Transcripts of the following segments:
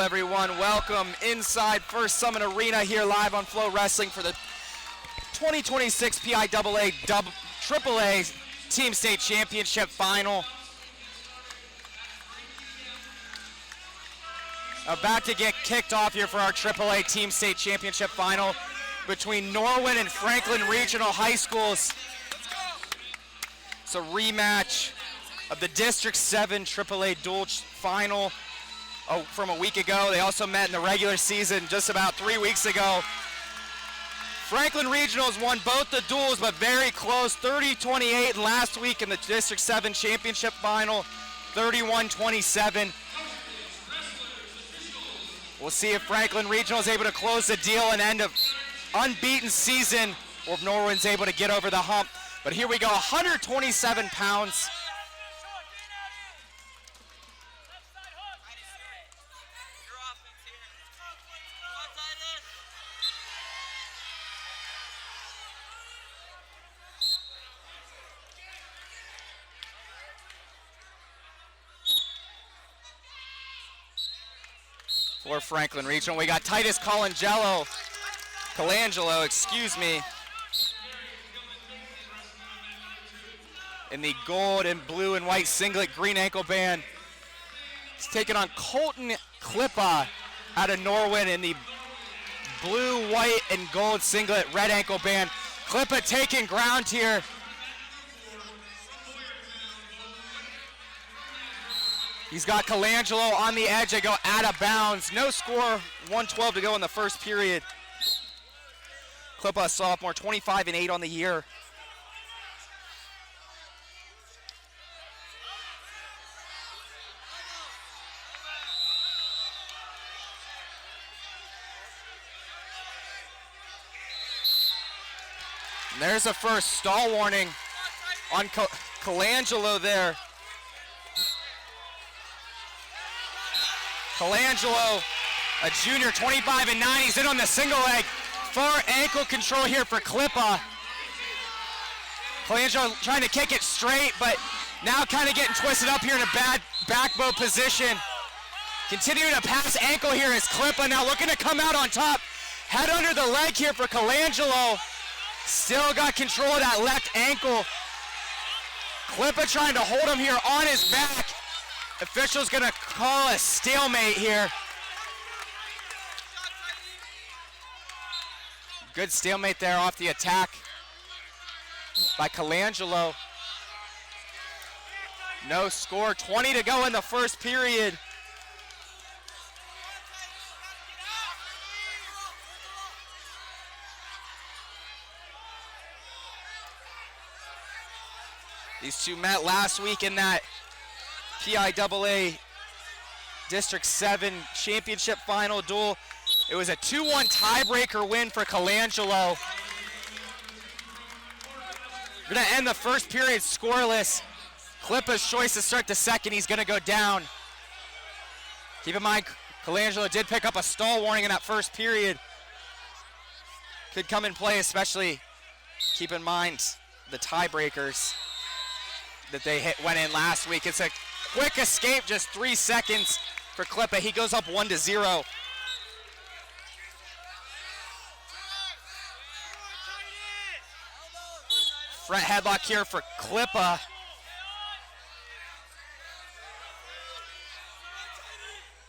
everyone. Welcome inside First Summit Arena here live on FloWrestling for the 2026 PIAA AAA Team State Championship Final. About to get kicked off here for our AAA Team State Championship Final between Norwin and Franklin Regional High Schools. It's a rematch of the District 7 AAA Dual Final from a week ago. They also met in the regular season just about 3 weeks ago. Franklin Regionals won both the duels, but very close, 30-28 last week in the District 7 Championship Final, 31-27. We'll see if Franklin Regional is able to close the deal and end of unbeaten season, or if Norwin's able to get over the hump. But here we go, 127 pounds. For Franklin Regional, we got Titus Colangelo, in the gold and blue and white singlet, green ankle band. He's taking on Coleton Klipa out of Norwin in the blue, white, and gold singlet, red ankle band. Klipa taking ground here. He's got Colangelo on the edge. They go out of bounds. No score, 1:12 to go in the first period. Klipa, sophomore, 25-8 on the year. And there's a first stall warning on Colangelo there. Colangelo, a junior, 25-9. He's in on the single leg. Far ankle control here for Klipa. Colangelo trying to kick it straight, but now kind of getting twisted up here in a bad back bow position. Continuing to pass ankle here is Klipa now looking to come out on top. Head under the leg here for Colangelo. Still got control of that left ankle. Klipa trying to hold him here on his back. Official's gonna call a stalemate here. Good stalemate there off the attack by Colangelo. No score, 20 to go in the first period. These two met last week in that PIAA District 7 Championship Final duel. It was a 2-1 tiebreaker win for Colangelo. We're gonna end the first period scoreless. Klipa's choice to start the second. He's gonna go down. Keep in mind, Colangelo did pick up a stall warning in that first period. Could come in play, especially keep in mind the tiebreakers that they went in last week. It's a quick escape, just 3 seconds for Klipa. He goes up 1-0. Front headlock here for Klipa.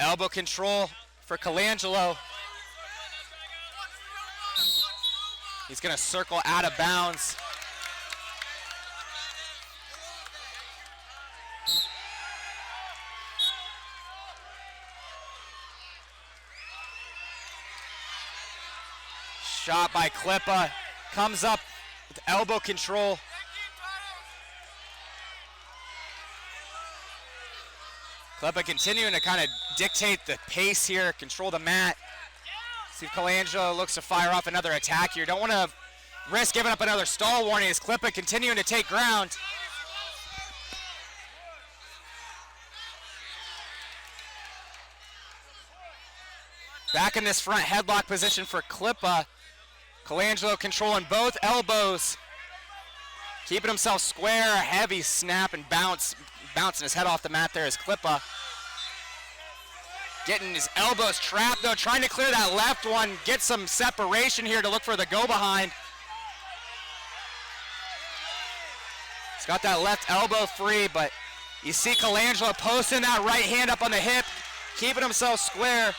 Elbow control for Colangelo. He's gonna circle out of bounds. Shot by Klipa, comes up with elbow control. Klipa continuing to kind of dictate the pace here, control the mat. See if Colangelo looks to fire off another attack here. Don't want to risk giving up another stall warning as Klipa continuing to take ground. Back in this front headlock position for Klipa. Colangelo controlling both elbows. Keeping himself square, heavy snap and bounce. Bouncing his head off the mat there is Klipa. Getting his elbows trapped though, trying to clear that left one, get some separation here to look for the go behind. He's got that left elbow free, but you see Colangelo posting that right hand up on the hip, keeping himself square.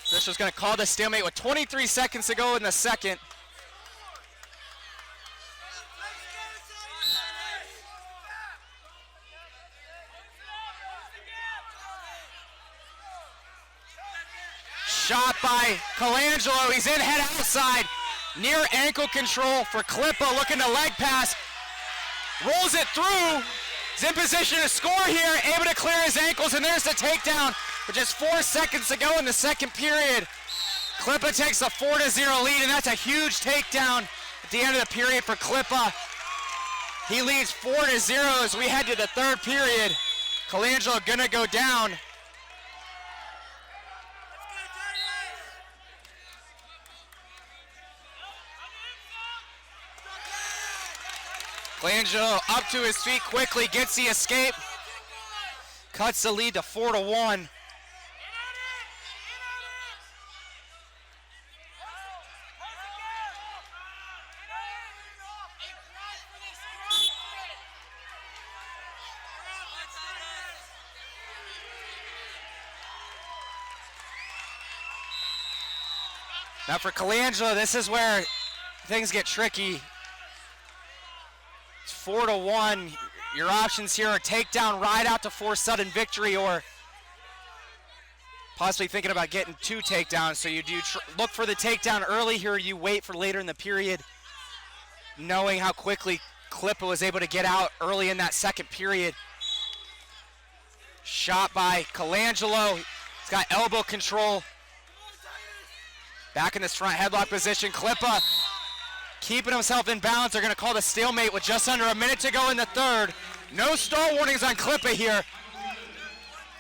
Fisher's gonna call the stalemate with 23 seconds to go in the second. Shot by Colangelo, he's in head outside. Near ankle control for Klipa, looking to leg pass. Rolls it through, he's in position to score here, able to clear his ankles, and there's the takedown with just 4 seconds to go in the second period. Klipa takes a 4-0 lead, and that's a huge takedown at the end of the period for Klipa. He leads 4-0 as we head to the third period. Colangelo gonna go down. Colangelo up to his feet quickly, gets the escape, cuts the lead to 4-1. Now for Colangelo, this is where things get tricky. It's 4-1. Your options here are takedown, ride out to force sudden victory, or possibly thinking about getting 2 takedowns. So you do look for the takedown early here, you wait for later in the period, knowing how quickly Klipa was able to get out early in that second period. Shot by Colangelo. He's got elbow control. Back in this front headlock position, Klipa keeping himself in balance. They're going to call the stalemate with just under a minute to go in the third. No stall warnings on Klipa here.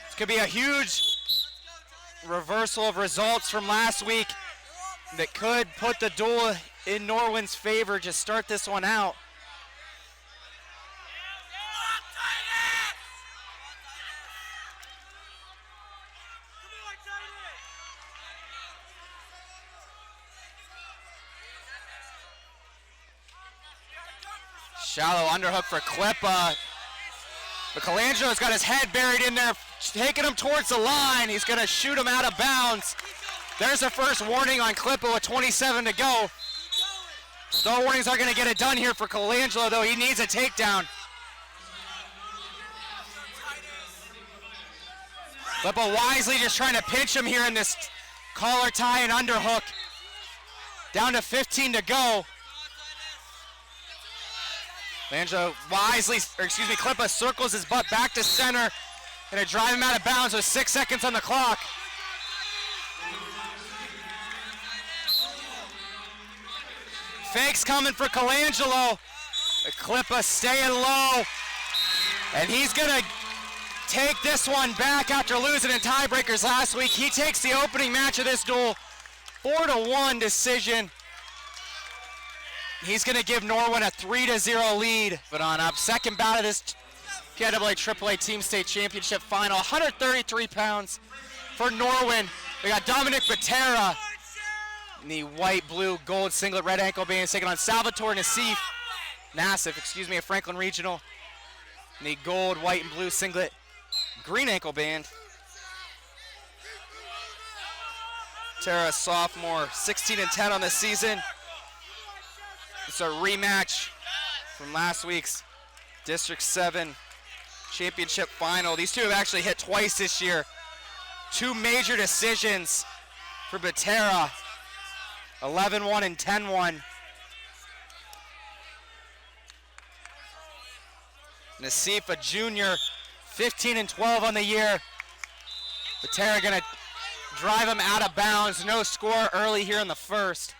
This could be a huge reversal of results from last week that could put the duel in Norwin's favor. Just start this one out. Shallow underhook for Klipa. But Colangelo's got his head buried in there, taking him towards the line. He's gonna shoot him out of bounds. There's the first warning on Klipa with 27 to go. Stall warnings are gonna get it done here for Colangelo, though. He needs a takedown. Klipa wisely just trying to pinch him here in this collar tie and underhook. Down to 15 to go. Colangelo wisely, Klipa circles his butt back to center. Gonna drive him out of bounds with 6 seconds on the clock. Fakes coming for Colangelo. Klipa staying low. And he's gonna take this one back after losing in tiebreakers last week. He takes the opening match of this duel. 4-1 decision. He's going to give Norwin a 3-0 lead. But on up, second bout of this PIAA AAA Team State Championship Final. 133 pounds for Norwin. We got Dominic Butera in the white, blue, gold singlet, red ankle bands, taking on Salvatore Nassif, of Franklin Regional. In the gold, white, and blue singlet, green ankle band. Butera, sophomore, 16-10 on the season. It's a rematch from last week's District 7 Championship Final. These two have actually hit twice this year. 2 major decisions for Butera, 11-1 and 10-1. Nassif, a junior, 15-12 on the year. Butera gonna drive him out of bounds. No score early here in the first.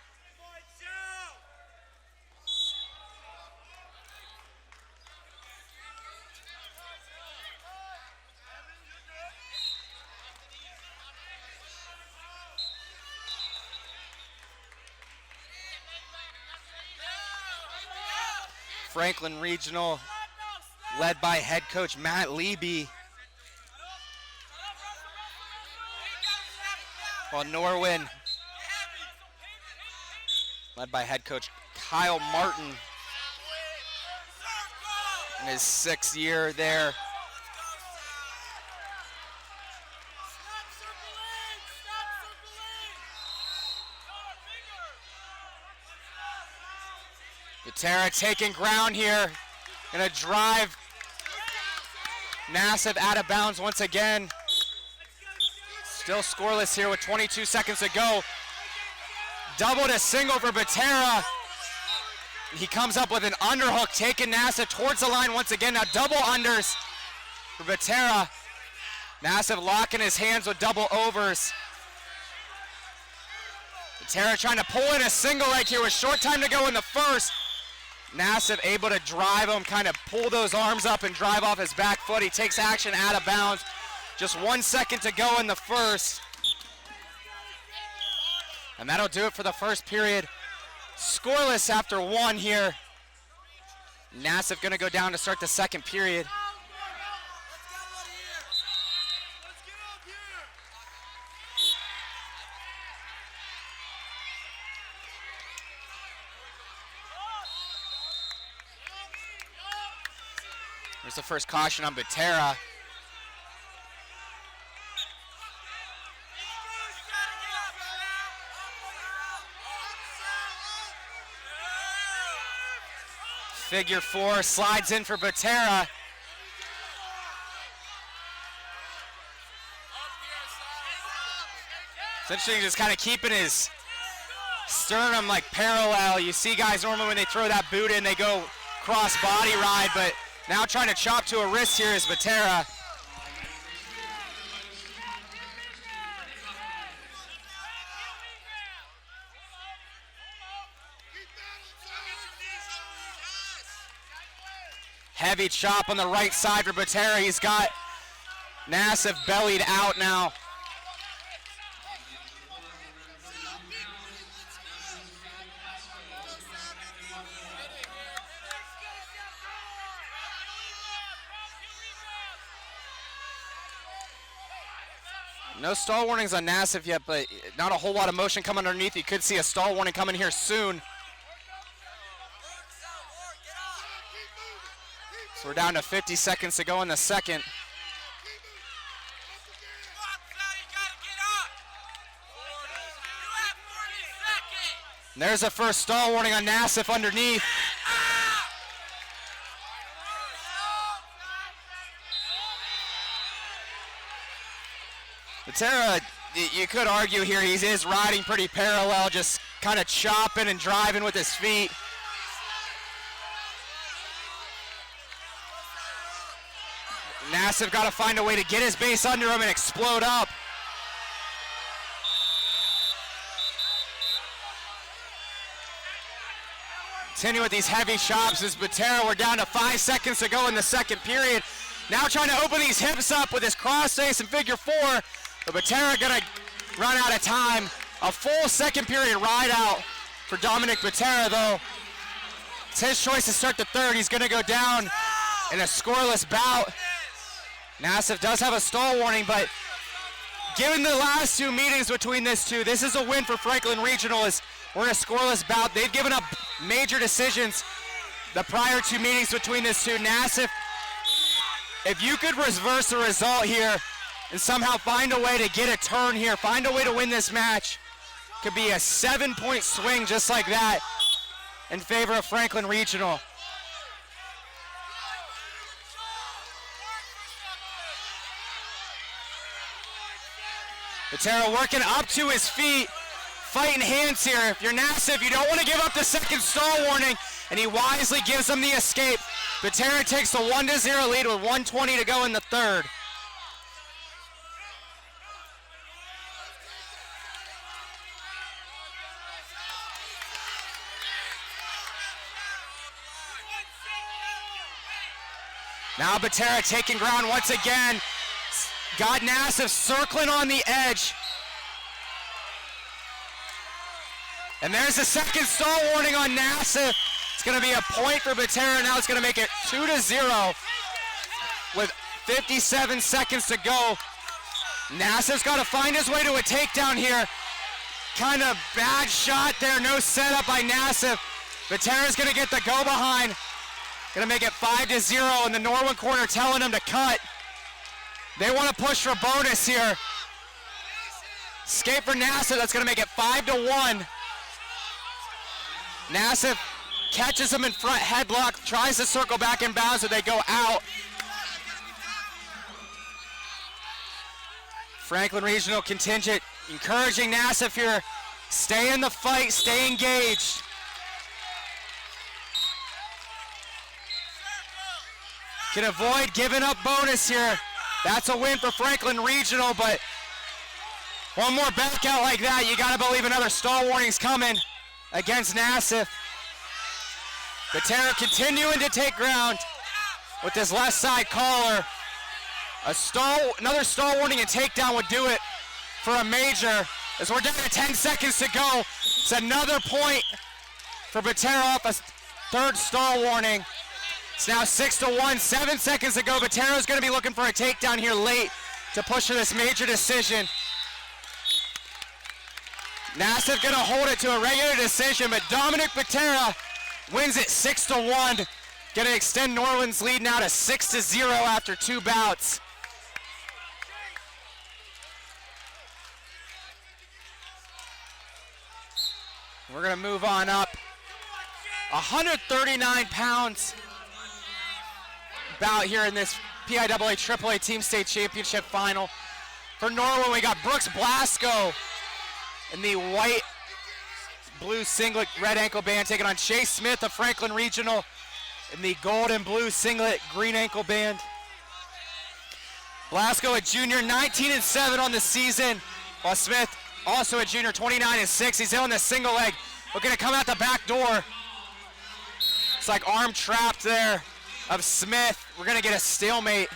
Franklin Regional, led by head coach Matt Leby. While Norwin, led by head coach Kyle Martin, in his 6th year there. Butera taking ground here, gonna drive Nassif out of bounds once again. Still scoreless here with 22 seconds to go. Double to single for Butera. He comes up with an underhook, taking Nassif towards the line once again. Now double unders for Butera. Nassif locking his hands with double overs. Butera trying to pull in a single leg here with short time to go in the first. Nassif able to drive him, kind of pull those arms up and drive off his back foot. He takes action out of bounds. Just 1 second to go in the first. And that'll do it for the first period. Scoreless after 1 here. Nassif gonna go down to start the second period. There's the first caution on Butera. Figure 4 slides in for Butera. It's interesting just kind of keeping his sternum like parallel. You see guys normally when they throw that boot in, they go cross body ride, but now trying to chop to a wrist here is Butera. Heavy chop on the right side for Butera. He's got Nassif bellied out now. No stall warnings on Nassif yet, but not a whole lot of motion coming underneath. You could see a stall warning coming here soon. So we're down to 50 seconds to go in the second. And there's a first stall warning on Nassif underneath. Butera, you could argue here he is riding pretty parallel, just kind of chopping and driving with his feet. Nassif got to find a way to get his base under him and explode up. Continue with these heavy chops as Butera. We're down to 5 seconds to go in the second period. Now trying to open these hips up with his cross face and figure 4. But Butera gonna run out of time. A full second period ride out for Dominic Butera though. It's his choice to start the third. He's gonna go down in a scoreless bout. Nassif does have a stall warning, but given the last 2 meetings between these two, this is a win for Franklin Regional as we're in a scoreless bout. They've given up major decisions the prior 2 meetings between these two. Nassif, if you could reverse the result here and somehow find a way to get a turn here, find a way to win this match, could be a 7-point swing just like that in favor of Franklin Regional. Butera working up to his feet, fighting hands here. If you're Nassif, you don't want to give up the second stall warning, and he wisely gives them the escape. Butera takes the 1-0 lead with 1:20 to go in the third. Now Butera taking ground once again. Got Nassif circling on the edge. And there's the second stall warning on Nassif. It's going to be a point for Butera. Now it's going to make it 2-0 with 57 seconds to go. Nassif's got to find his way to a takedown here. Kind of bad shot there. No setup by Nassif. Butera's going to get the go behind. Going to make it 5-0 in the Norwin corner telling him to cut. They want to push for bonus here. Escape for Nassif. That's going to make it 5-1. Nassif catches him in front, headlock, tries to circle back in bounds, but they go out. Franklin Regional contingent encouraging Nassif here. Stay in the fight, stay engaged. Can avoid giving up bonus here. That's a win for Franklin Regional, but one more back out like that, you gotta believe another stall warning's coming against Nassif. Butera continuing to take ground with this left side collar. Another stall warning and takedown would do it for a major. As we're down to 10 seconds to go, it's another point for Butera off a third stall warning. It's now 6-1, 7 seconds to go. Butera's gonna be looking for a takedown here late to push for this major decision. Nassif gonna hold it to a regular decision, but Dominic Butera wins it 6-1. Gonna extend Norwin's lead now to 6-0 after 2 bouts. We're gonna move on up. 139 pounds bout here in this PIAA AAA Team State Championship final. For Norwin, we got Brooks Blasko in the white, blue singlet, red ankle band, taking on Chase Smith of Franklin Regional in the gold and blue singlet, green ankle band. Blasko, a junior, 19-7 on the season, while Smith, also a junior, 29-6. He's in the single leg, looking to come out the back door. It's like arm trapped there of Smith. We're gonna get a stalemate.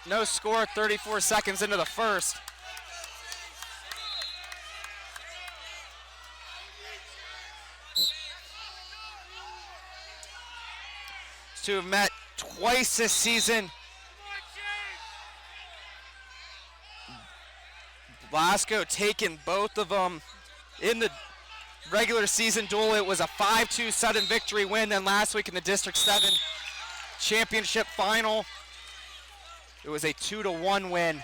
No score, 34 seconds into the first. These two have met twice this season. Blasko taking both of them in the regular season duel. It was a 5-2 sudden victory win. Then last week in the District 7 championship final, it was a 2-1 win.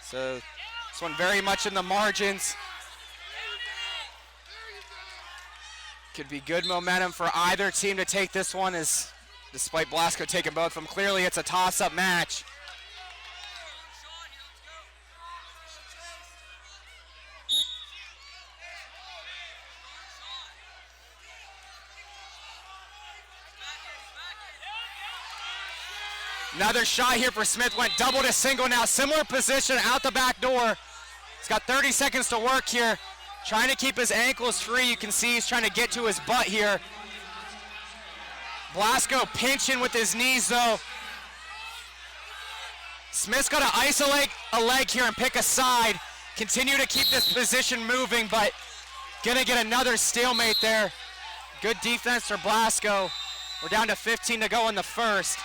So this one very much in the margins. Could be good momentum for either team to take this one, as despite Blasko taking both of them, clearly it's a toss-up match. Another shot here for Smith, went double to single now. Similar position out the back door. He's got 30 seconds to work here. Trying to keep his ankles free. You can see he's trying to get to his butt here. Blasko pinching with his knees though. Smith's got to isolate a leg here and pick a side. Continue to keep this position moving, but gonna get another stalemate there. Good defense for Blasko. We're down to 15 to go in the first.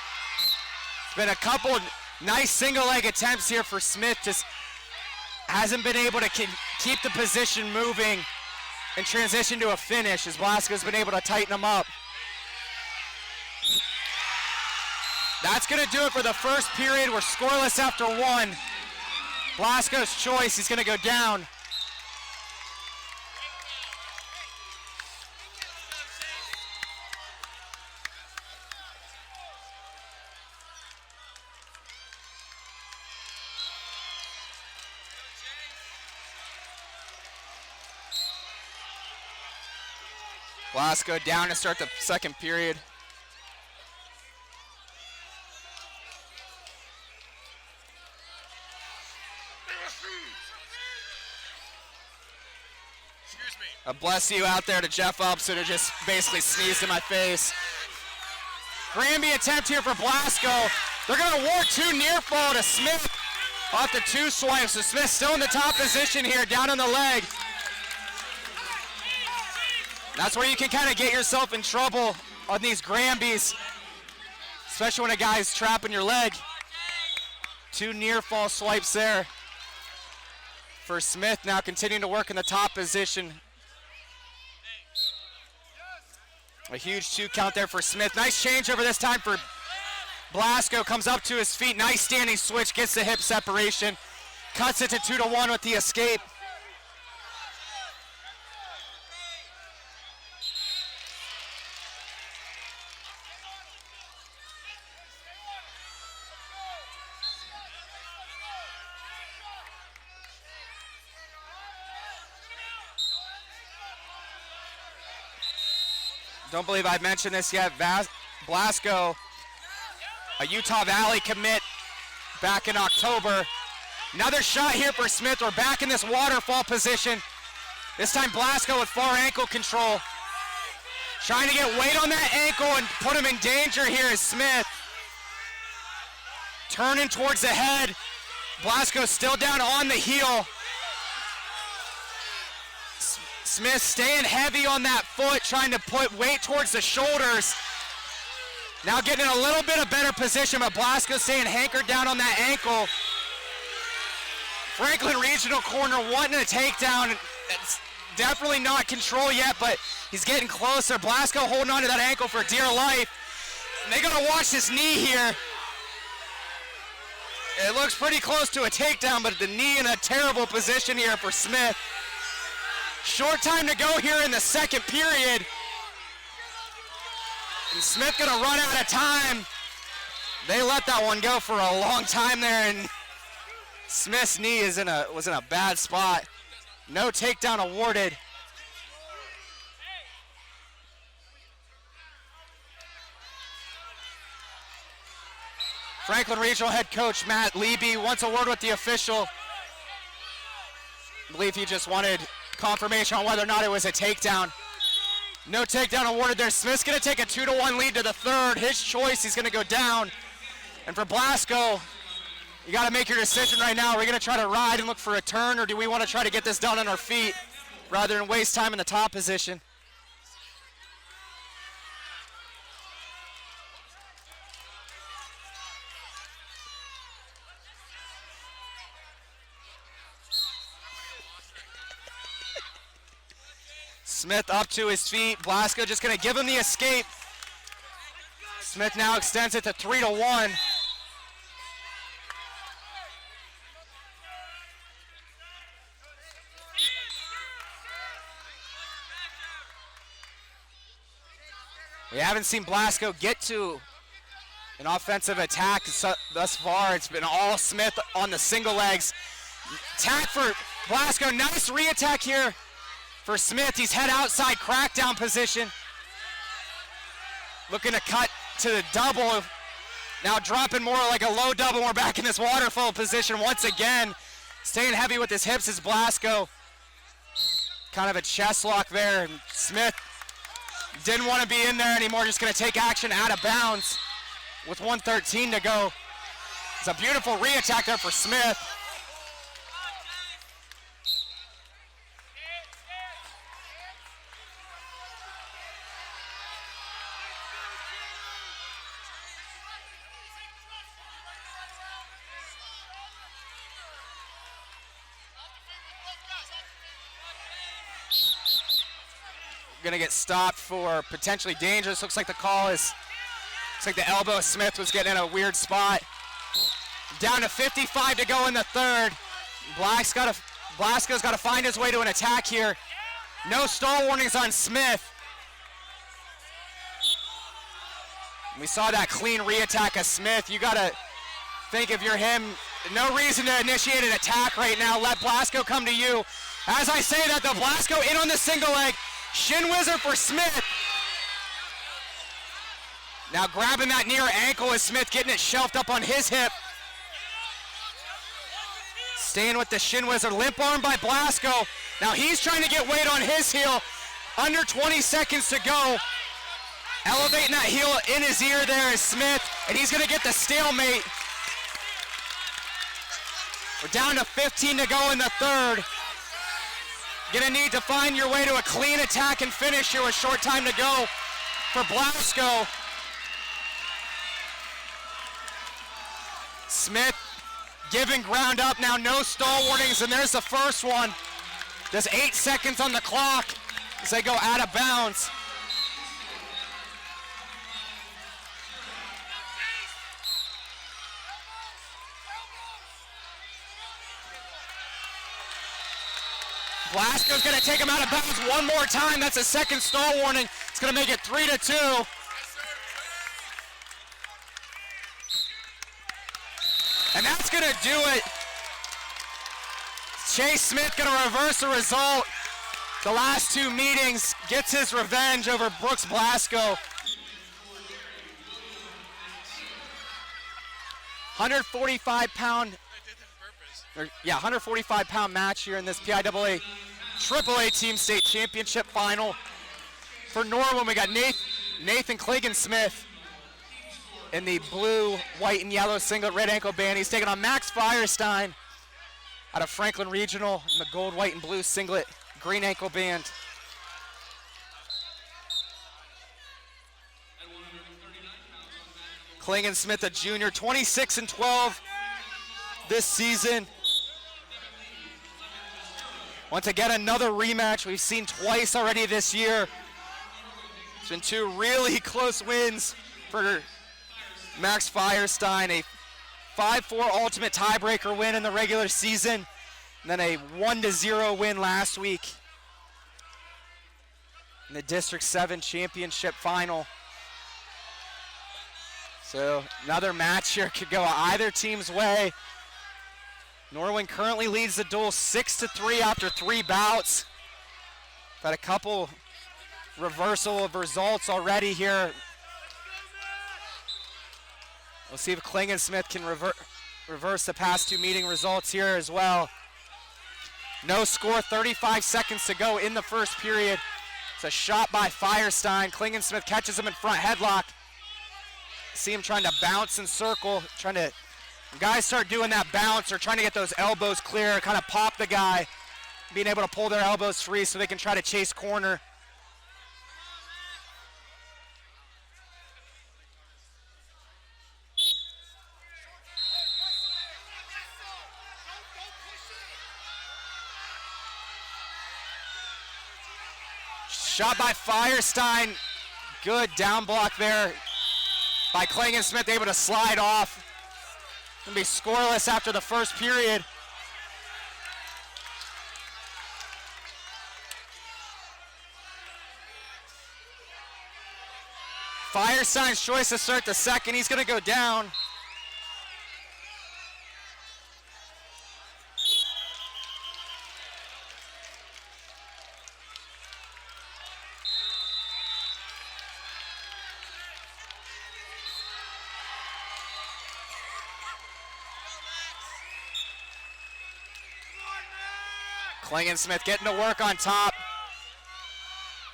It's been a couple nice single leg attempts here for Smith. Just hasn't been able to keep the position moving and transition to a finish, as Blasko's been able to tighten him up. That's gonna do it for the first period. We're scoreless after 1. Blasko's choice, he's gonna go down. Blasko down to start the second period. A bless you out there to Jeff Upson, who just basically sneezed in my face. Granby attempt here for Blasko. They're gonna award 2 near fall to Smith off the 2 swipes. So Smith still in the top position here, down on the leg. That's where you can kind of get yourself in trouble on these Granbys, especially when a guy's trapping your leg. 2 near fall swipes there for Smith, now continuing to work in the top position. A huge 2 count there for Smith. Nice change over this time for Blasko, comes up to his feet. Nice standing switch, gets the hip separation. Cuts it to 2-1 with the escape. Don't believe I mentioned this yet. Blasko, a Utah Valley commit back in October. Another shot here for Smith. We're back in this waterfall position. This time Blasko with far ankle control. Trying to get weight on that ankle and put him in danger here is Smith. Turning towards the head. Blasko still down on the heel. Smith staying heavy on that foot, trying to put weight towards the shoulders. Now getting in a little bit of better position, but Blasko staying hankered down on that ankle. Franklin Regional corner wanting a takedown. It's definitely not control yet, but he's getting closer. Blasko holding on to that ankle for dear life. And they gotta watch this knee here. It looks pretty close to a takedown, but the knee in a terrible position here for Smith. Short time to go here in the second period. And Smith gonna run out of time. They let that one go for a long time there, and Smith's knee was in a bad spot. No takedown awarded. Franklin Regional head coach Matt Leby wants a word with the official. I believe he just wanted confirmation on whether or not it was a takedown. No takedown awarded there. Smith's gonna take a 2-1 lead to the third. His choice, he's gonna go down. And for Blasko, you gotta make your decision right now. Are we gonna try to ride and look for a turn, or do we wanna try to get this done on our feet rather than waste time in the top position? Smith up to his feet. Blasko just gonna give him the escape. Smith now extends it to 3-1. We haven't seen Blasko get to an offensive attack thus far. It's been all Smith on the single legs. Attack for Blasko. Nice re-attack here for Smith. He's head outside crackdown position. Looking to cut to the double. Now dropping more like a low double. We're back in this waterfall position once again. Staying heavy with his hips is Blasko. Kind of a chest lock there. And Smith didn't want to be in there anymore. Just going to take action out of bounds with 1:13 to go. It's a beautiful re-attack there for Smith. Gonna get stopped for potentially dangerous. Looks like the call is, looks like the elbow of Smith was getting in a weird spot. Down to 55 to go in the third. Blasko's got to find his way to an attack here. No stall warnings on Smith. We saw that clean re-attack of Smith. You got to think if you're him, no reason to initiate an attack right now. Let Blasko come to you. As I say that, the Blasko in on the single leg. Shin wizard for Smith. Now grabbing that near ankle is Smith, getting it shelved up on his hip. Staying with the shin wizard, limp arm by Blasko. Now he's trying to get weight on his heel. Under 20 seconds to go. Elevating that heel in his ear there is Smith, and he's gonna get the stalemate. We're down to 15 to go in the third. Gonna need to find your way to a clean attack and finish here with short time to go for Blasko. Smith giving ground up now, no stall warnings, and there's the first one. There's 8 seconds on the clock as they go out of bounds. Blasko's gonna take him out of bounds one more time. That's a second stall warning. It's gonna make it 3-2. And that's gonna do it. Chase Smith gonna reverse the result. The last two meetings, gets his revenge over Brooks Blasko. 145-pound, 145-pound match here in this PIAA AAA Team State Championship Final. For Norwin, we got Nathan Klingensmith in the blue, white, and yellow singlet, red ankle band. He's taking on Max Firestine out of Franklin Regional in the gold, white, and blue singlet, green ankle band. Klingensmith, a junior, 26-12 this season. Once again, another rematch we've seen twice already this year. It's been two really close wins for Max Firestine, a 5-4 ultimate tiebreaker win in the regular season, and then a 1-0 win last week in the District 7 Championship Final. So another match here could go either team's way. Norwin currently leads the duel 6-3 after 3 bouts. Got a couple reversal of results already here. We'll see if Klingensmith can reverse the past two meeting results here as well. No score, 35 seconds to go in the first period. It's a shot by Firestine. Klingensmith catches him in front headlock. See him trying to bounce and circle, when guys start doing that bounce or trying to get those elbows clear, kind of pop the guy, being able to pull their elbows free so they can try to chase corner. Shot by Firestine, good down block there by Klingensmith, able to slide off. Gonna be scoreless after the first period. Firestine's choice to start the second. He's gonna go down. Klingensmith getting to work on top.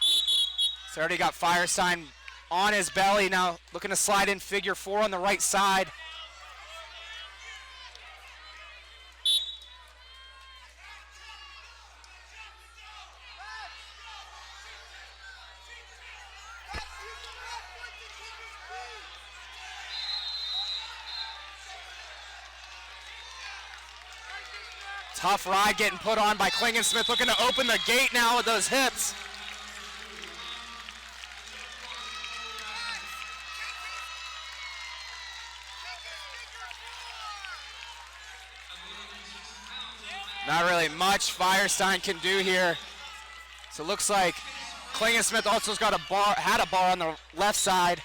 He's already got Firestine on his belly now, looking to slide in figure 4 on the right side. Tough ride getting put on by Klingensmith, looking to open the gate now with those hips. Not really much Firestine can do here. So it looks like Klingensmith also had a bar on the left side.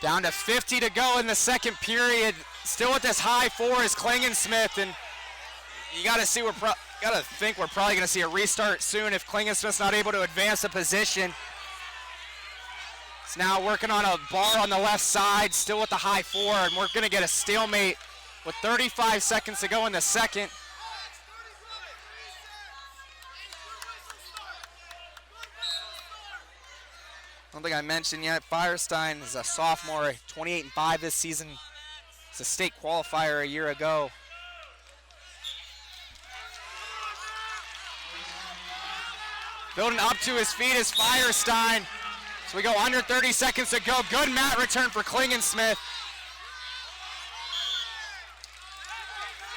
Down to 50 to go in the second period. Still with this high 4 is Klingensmith, and you got to see think we're probably going to see a restart soon if Klingensmith's not able to advance the position. It's now working on a bar on the left side, still with the high 4, and we're going to get a stalemate with 35 seconds to go in the second. don't think I mentioned yet, Firestine is a sophomore, 28-5 this season. It's a state qualifier a year ago. Building up to his feet is Firestine. So we go under 30 seconds to go. Good mat return for Klingensmith.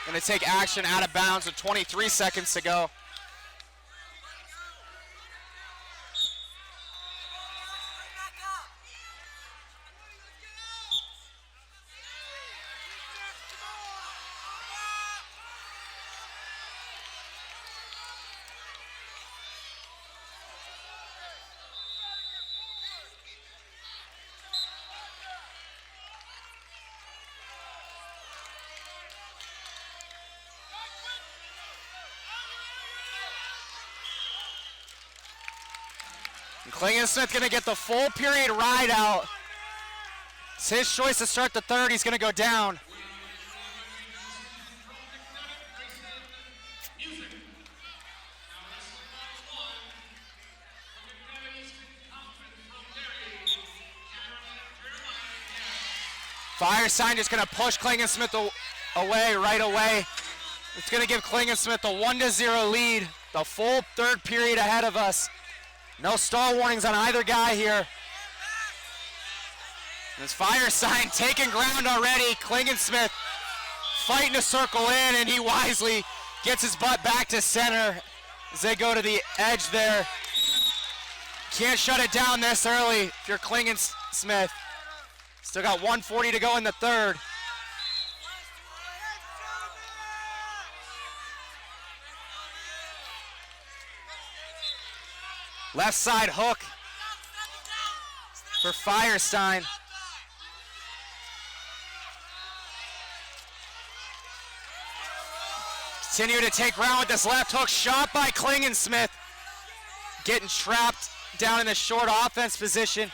Gonna take action out of bounds with 23 seconds to go. Klingensmith gonna get the full period ride out. It's his choice to start the third. He's gonna go down. Firestine just gonna push Klingensmith away right away. It's gonna give Klingensmith a 1-0 lead. The full third period ahead of us. No stall warnings on either guy here. This Firestine taking ground already. Klingensmith fighting to circle in, and he wisely gets his butt back to center as they go to the edge there. Can't shut it down this early if you're Klingensmith. Still got 1:40 to go in the third. Left side hook for Firestine. Continue to take ground with this left hook shot by Klingensmith. Getting trapped down in the short offense position.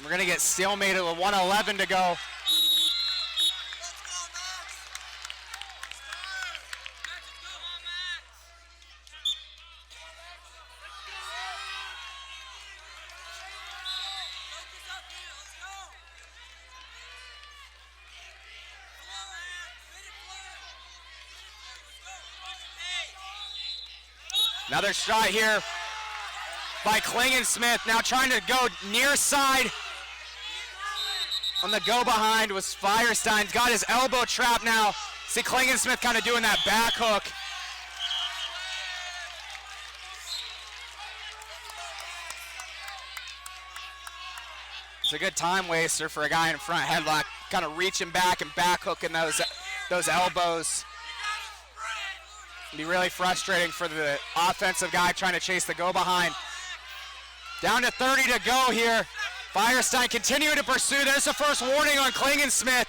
We're gonna get stalemated with 1:11 to go. Another shot here by Klingensmith. Now trying to go near side on the go behind was Firestein's got his elbow trapped now. See Klingensmith kind of doing that back hook. It's a good time waster for a guy in front headlock, kind of reaching back and back hooking those elbows. It'd be really frustrating for the offensive guy trying to chase the go behind. Down to 30 to go here. Firestine continuing to pursue. There's the first warning on Klingensmith.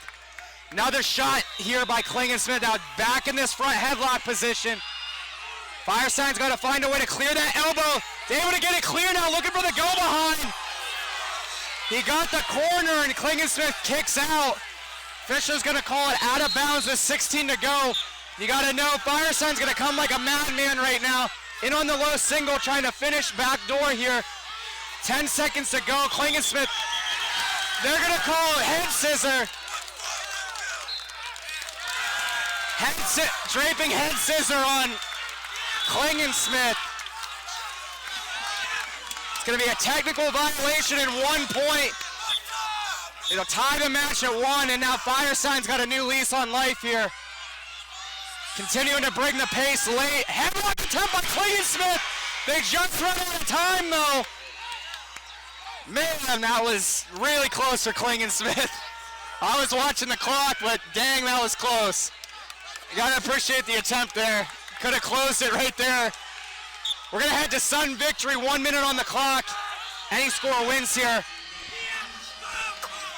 Another shot here by Klingensmith. Now back in this front headlock position. Firestine's got to find a way to clear that elbow. They're able to get it clear now, looking for the go behind. He got the corner and Klingensmith kicks out. Fisher's gonna call it out of bounds with 16 to go. You gotta know Firestine's gonna come like a madman right now. In on the low single, trying to finish back door here. 10 seconds to go. Klingensmith, they're gonna call head scissor. Draping head scissor on Klingensmith. It's gonna be a technical violation at 1 point. It'll tie the match at 1, and now Firestine's got a new lease on life here. Continuing to bring the pace late. Headlock attempt by Klingensmith. They just run out of time though. Man, that was really close for Klingensmith. I was watching the clock, but dang, that was close. You gotta appreciate the attempt there. Could have closed it right there. We're gonna head to sudden victory, 1 minute on the clock. Any score wins here.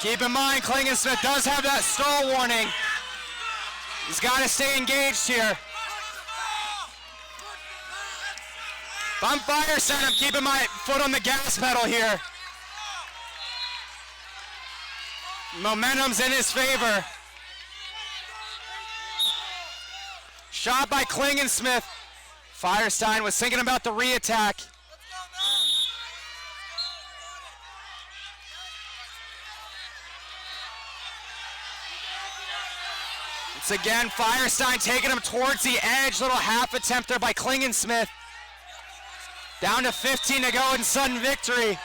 Keep in mind, Klingensmith does have that stall warning. He's got to stay engaged here. If I'm Firestine, I'm keeping my foot on the gas pedal here. Momentum's in his favor. Shot by Klingensmith. Firestine was thinking about the re-attack. It's again Firestine taking him towards the edge. Little half attempt there by Klingensmith. Down to 15 to go in sudden victory.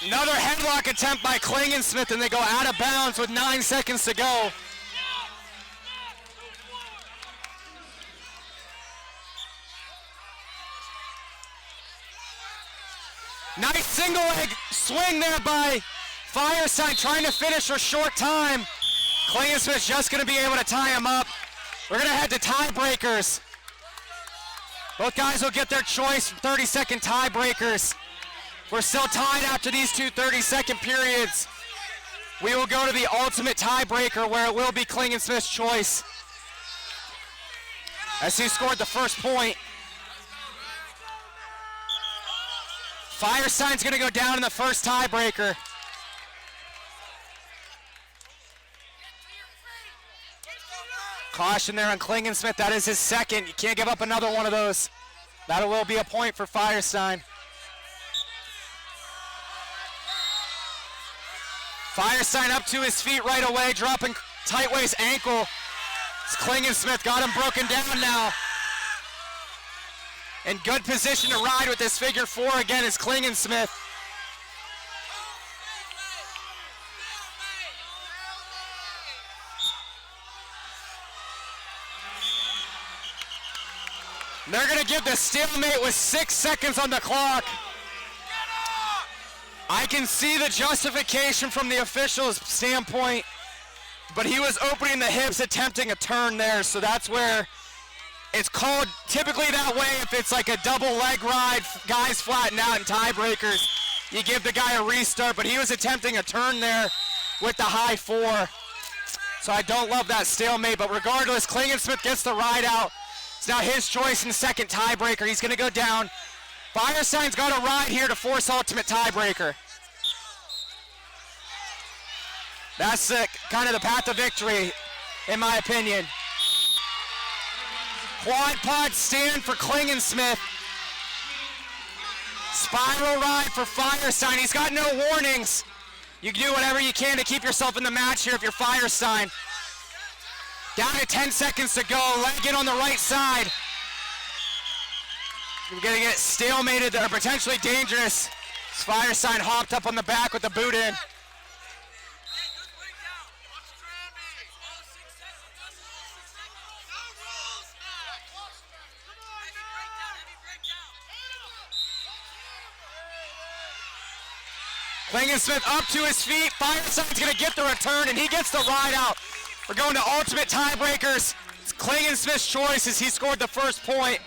Another headlock attempt by Klingensmith, and they go out of bounds with 9 seconds to go. Nice single leg swing there by Firestine, trying to finish for short time. Klingensmith's just going to be able to tie him up. We're going to head to tiebreakers. Both guys will get their choice from 30-second tiebreakers. We're still tied after these two 30-second periods. We will go to the ultimate tiebreaker where it will be Klingensmith's choice, as he scored the first point. Firestine's going to go down in the first tiebreaker. Caution there on Klingensmith. That is his second. You can't give up another one of those. That will be a point for Firestine. Firestine up to his feet right away, dropping tight waist ankle. Klingensmith got him broken down now. In good position to ride with this figure four again is Klingensmith. They're going to give the stalemate with 6 seconds on the clock. I can see the justification from the official's standpoint, but he was opening the hips, attempting a turn there, so that's where it's called typically that way. If it's like a double leg ride, guys flatten out in tiebreakers, you give the guy a restart, but he was attempting a turn there with the high four. So I don't love that stalemate, but regardless, Klingensmith gets the ride out. It's now his choice in the second tiebreaker. He's going to go down. Firestine's got a ride here to force ultimate tiebreaker. That's kind of the path to victory, in my opinion. Quad pod stand for Klingensmith. Spiral ride for Firestine. He's got no warnings. You can do whatever you can to keep yourself in the match here if you're Firestine. Down to 10 seconds to go. Leg in on the right side. You're going to get stalemated or potentially dangerous. Firestine hopped up on the back with the boot in. Klingensmith up to his feet. Firestine's going to get the return, and he gets the ride out. We're going to ultimate tiebreakers. It's Klingensmith's choice as he scored the first point.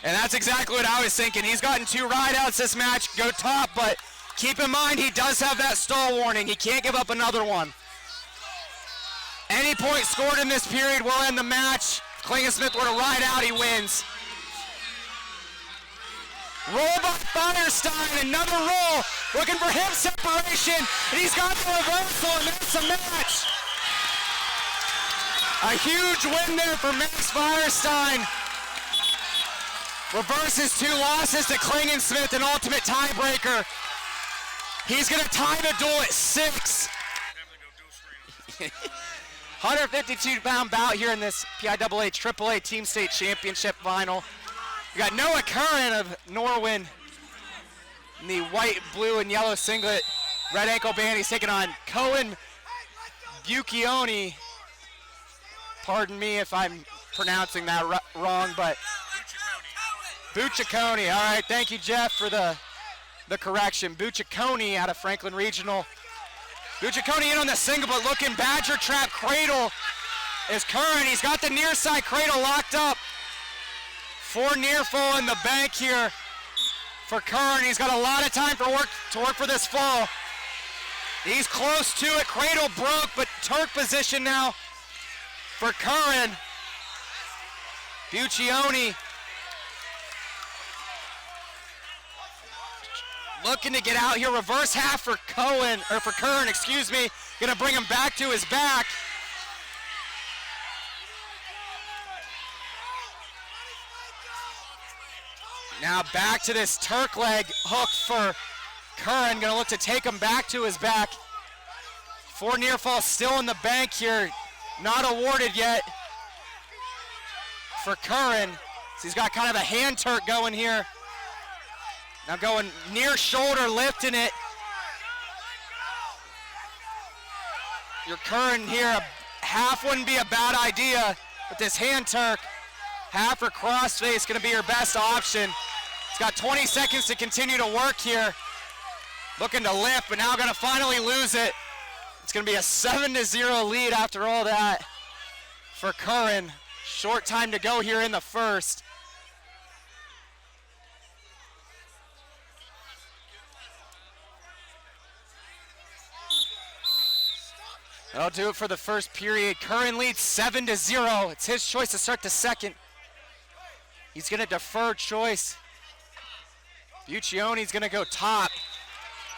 And that's exactly what I was thinking. He's gotten 2 ride outs this match. Go top, but keep in mind he does have that stall warning. He can't give up another one. Any point scored in this period will end the match. If Klingensmith were to ride out, he wins. Roll by Firestine, another roll, looking for hip separation, and he's got the reversal, and that's a match. A huge win there for Max Firestine. Reverses 2 losses to Klingensmith, an ultimate tiebreaker. He's going to tie the duel at 6. 152-pound bout here in this PIAA AAA Team State Championship final. We got Noah Curren of Norwin in the white, blue, and yellow singlet, red ankle band. He's taking on Cohen Buccicone. Pardon me if I'm pronouncing that wrong, but Buccicone. All right, thank you, Jeff, for the correction. Buccicone out of Franklin Regional. Buccicone in on the single, but looking Badger trap cradle is Curren. He's got the near side cradle locked up. 4 near fall in the bank here for Curren. He's got a lot of time to work for this fall. He's close to it. Cradle broke, but Turk position now for Curren. Buccicone looking to get out here. Reverse half for Cohen, or for Curren, excuse me. Gonna bring him back to his back. Now back to this Turk leg hook for Curren. Gonna look to take him back to his back. 4 near falls still in the bank here. Not awarded yet for Curren. So he's got kind of a hand turk going here. Now going near shoulder, lifting it. Your Curren here, half wouldn't be a bad idea with this hand turk. Half or crossface gonna be your best option. He's got 20 seconds to continue to work here. Looking to lift, but now gonna finally lose it. It's gonna be a 7-0 lead after all that for Curren. Short time to go here in the first. That'll do it for the first period. Curren leads 7-0. It's his choice to start the second. He's gonna defer choice. Buccione's gonna go top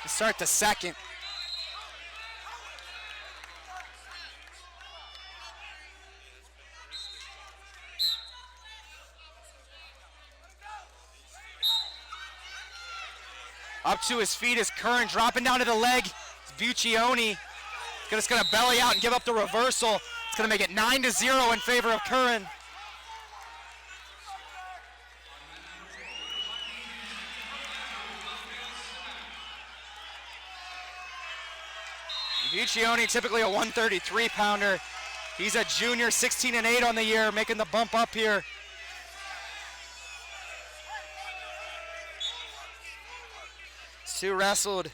to start the second. Up to his feet is Curren, dropping down to the leg. It's Buccione. Just gonna belly out and give up the reversal. It's gonna make it 9-0 in favor of Curren. Buccione, typically a 133-pounder. He's a junior, 16-8 on the year, making the bump up here. Two wrestled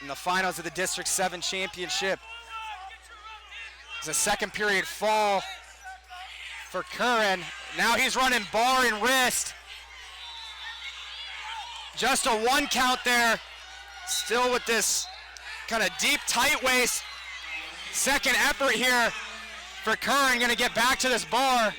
in the finals of the District 7 Championship. It's a second period fall for Curren. Now he's running bar and wrist. Just a 1 count there. Still with this kind of deep, tight waist. Second effort here for Curren, gonna get back to this bar.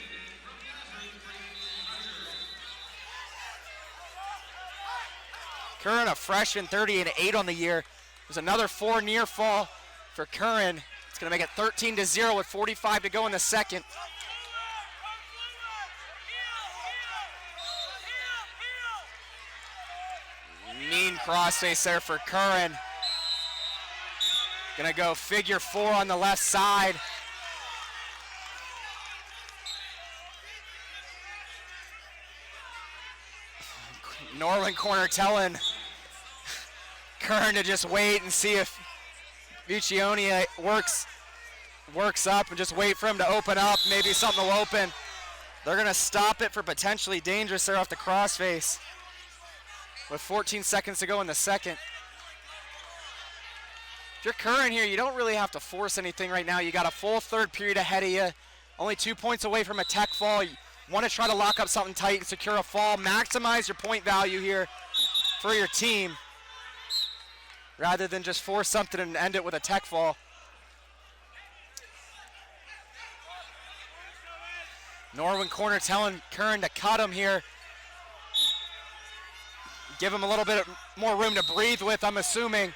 Curren, a freshman, 30-8 on the year. There's another 4 near fall for Curren. It's gonna make it 13-0 with 45 to go in the second. Mean crossface there for Curren. Gonna go figure 4 on the left side. Norwin corner telling Curren to just wait and see if Buccione works up and just wait for him to open up. Maybe something will open. They're gonna stop it for potentially dangerous there off the crossface with 14 seconds to go in the second. If you're Curren here, you don't really have to force anything right now. You got a full third period ahead of you. Only 2 points away from a tech fall. You want to try to lock up something tight and secure a fall. Maximize your point value here for your team rather than just force something and end it with a tech fall. Norwin corner telling Curren to cut him here. Give him a little bit more room to breathe with, I'm assuming.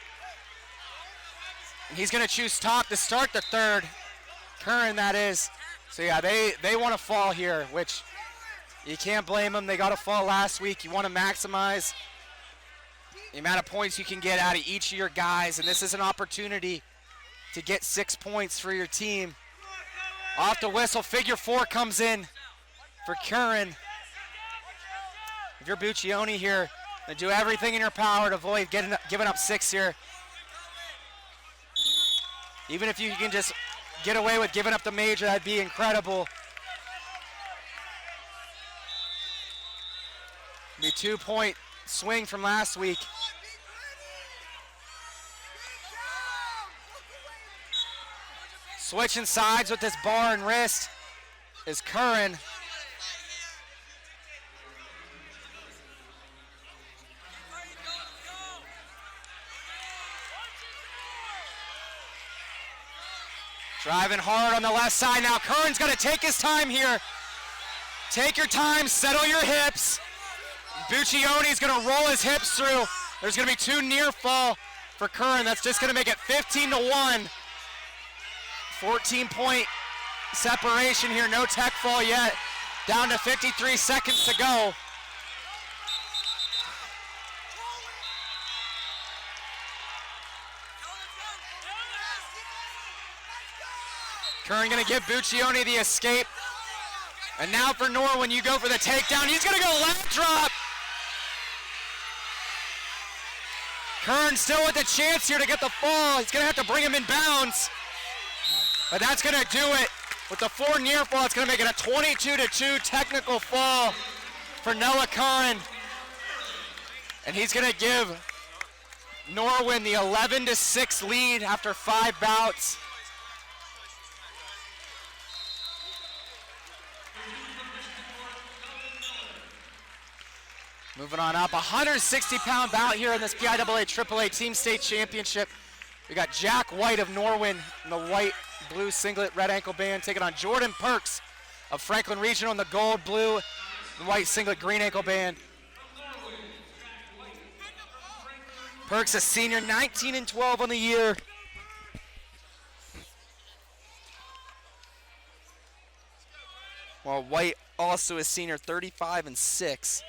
And he's gonna choose top to start the third. Curren, that is. So yeah, they want to fall here, which you can't blame them. They got a fall last week. You want to maximize the amount of points you can get out of each of your guys, and this is an opportunity to get 6 points for your team. Off the whistle, figure 4 comes in for Curren. If you're Buccione here, do everything in your power to avoid giving up 6 here. Even if you can just get away with giving up the major, that'd be incredible. The 2-point swing from last week. Switching sides with this bar and wrist is Curren. Driving hard on the left side now. Curren's got to take his time here. Take your time, settle your hips. Buccione's going to roll his hips through. There's going to be 2 near fall for Curren. That's just going to make it 15-1. 14-point separation here. No tech fall yet. Down to 53 seconds to go. Curren gonna give Buccicone the escape. And now for Norwin, you go for the takedown. He's gonna go left drop. Curren still with a chance here to get the fall. He's gonna have to bring him in bounds. But that's gonna do it. With the 4 near fall, it's gonna make it a 22-2 technical fall for Noah Curren. And he's gonna give Norwin the 11-6 lead after 5 bouts. Moving on up, 160-pound bout here in this PIAA AAA Team State Championship. We got Jack White of Norwin in the white, blue singlet, red ankle band, taking on Jordan Perks of Franklin Regional in the gold, blue, and white singlet, green ankle band. Perks a senior, 19-12 on the year. While White also a senior, 35-6.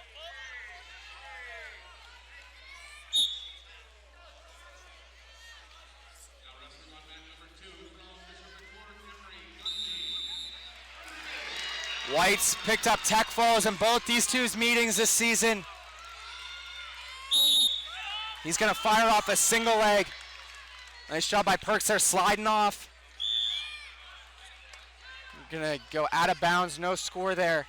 White's picked up tech falls in both these two's meetings this season. He's gonna fire off a single leg. Nice job by Perks there sliding off. Gonna go out of bounds, no score there.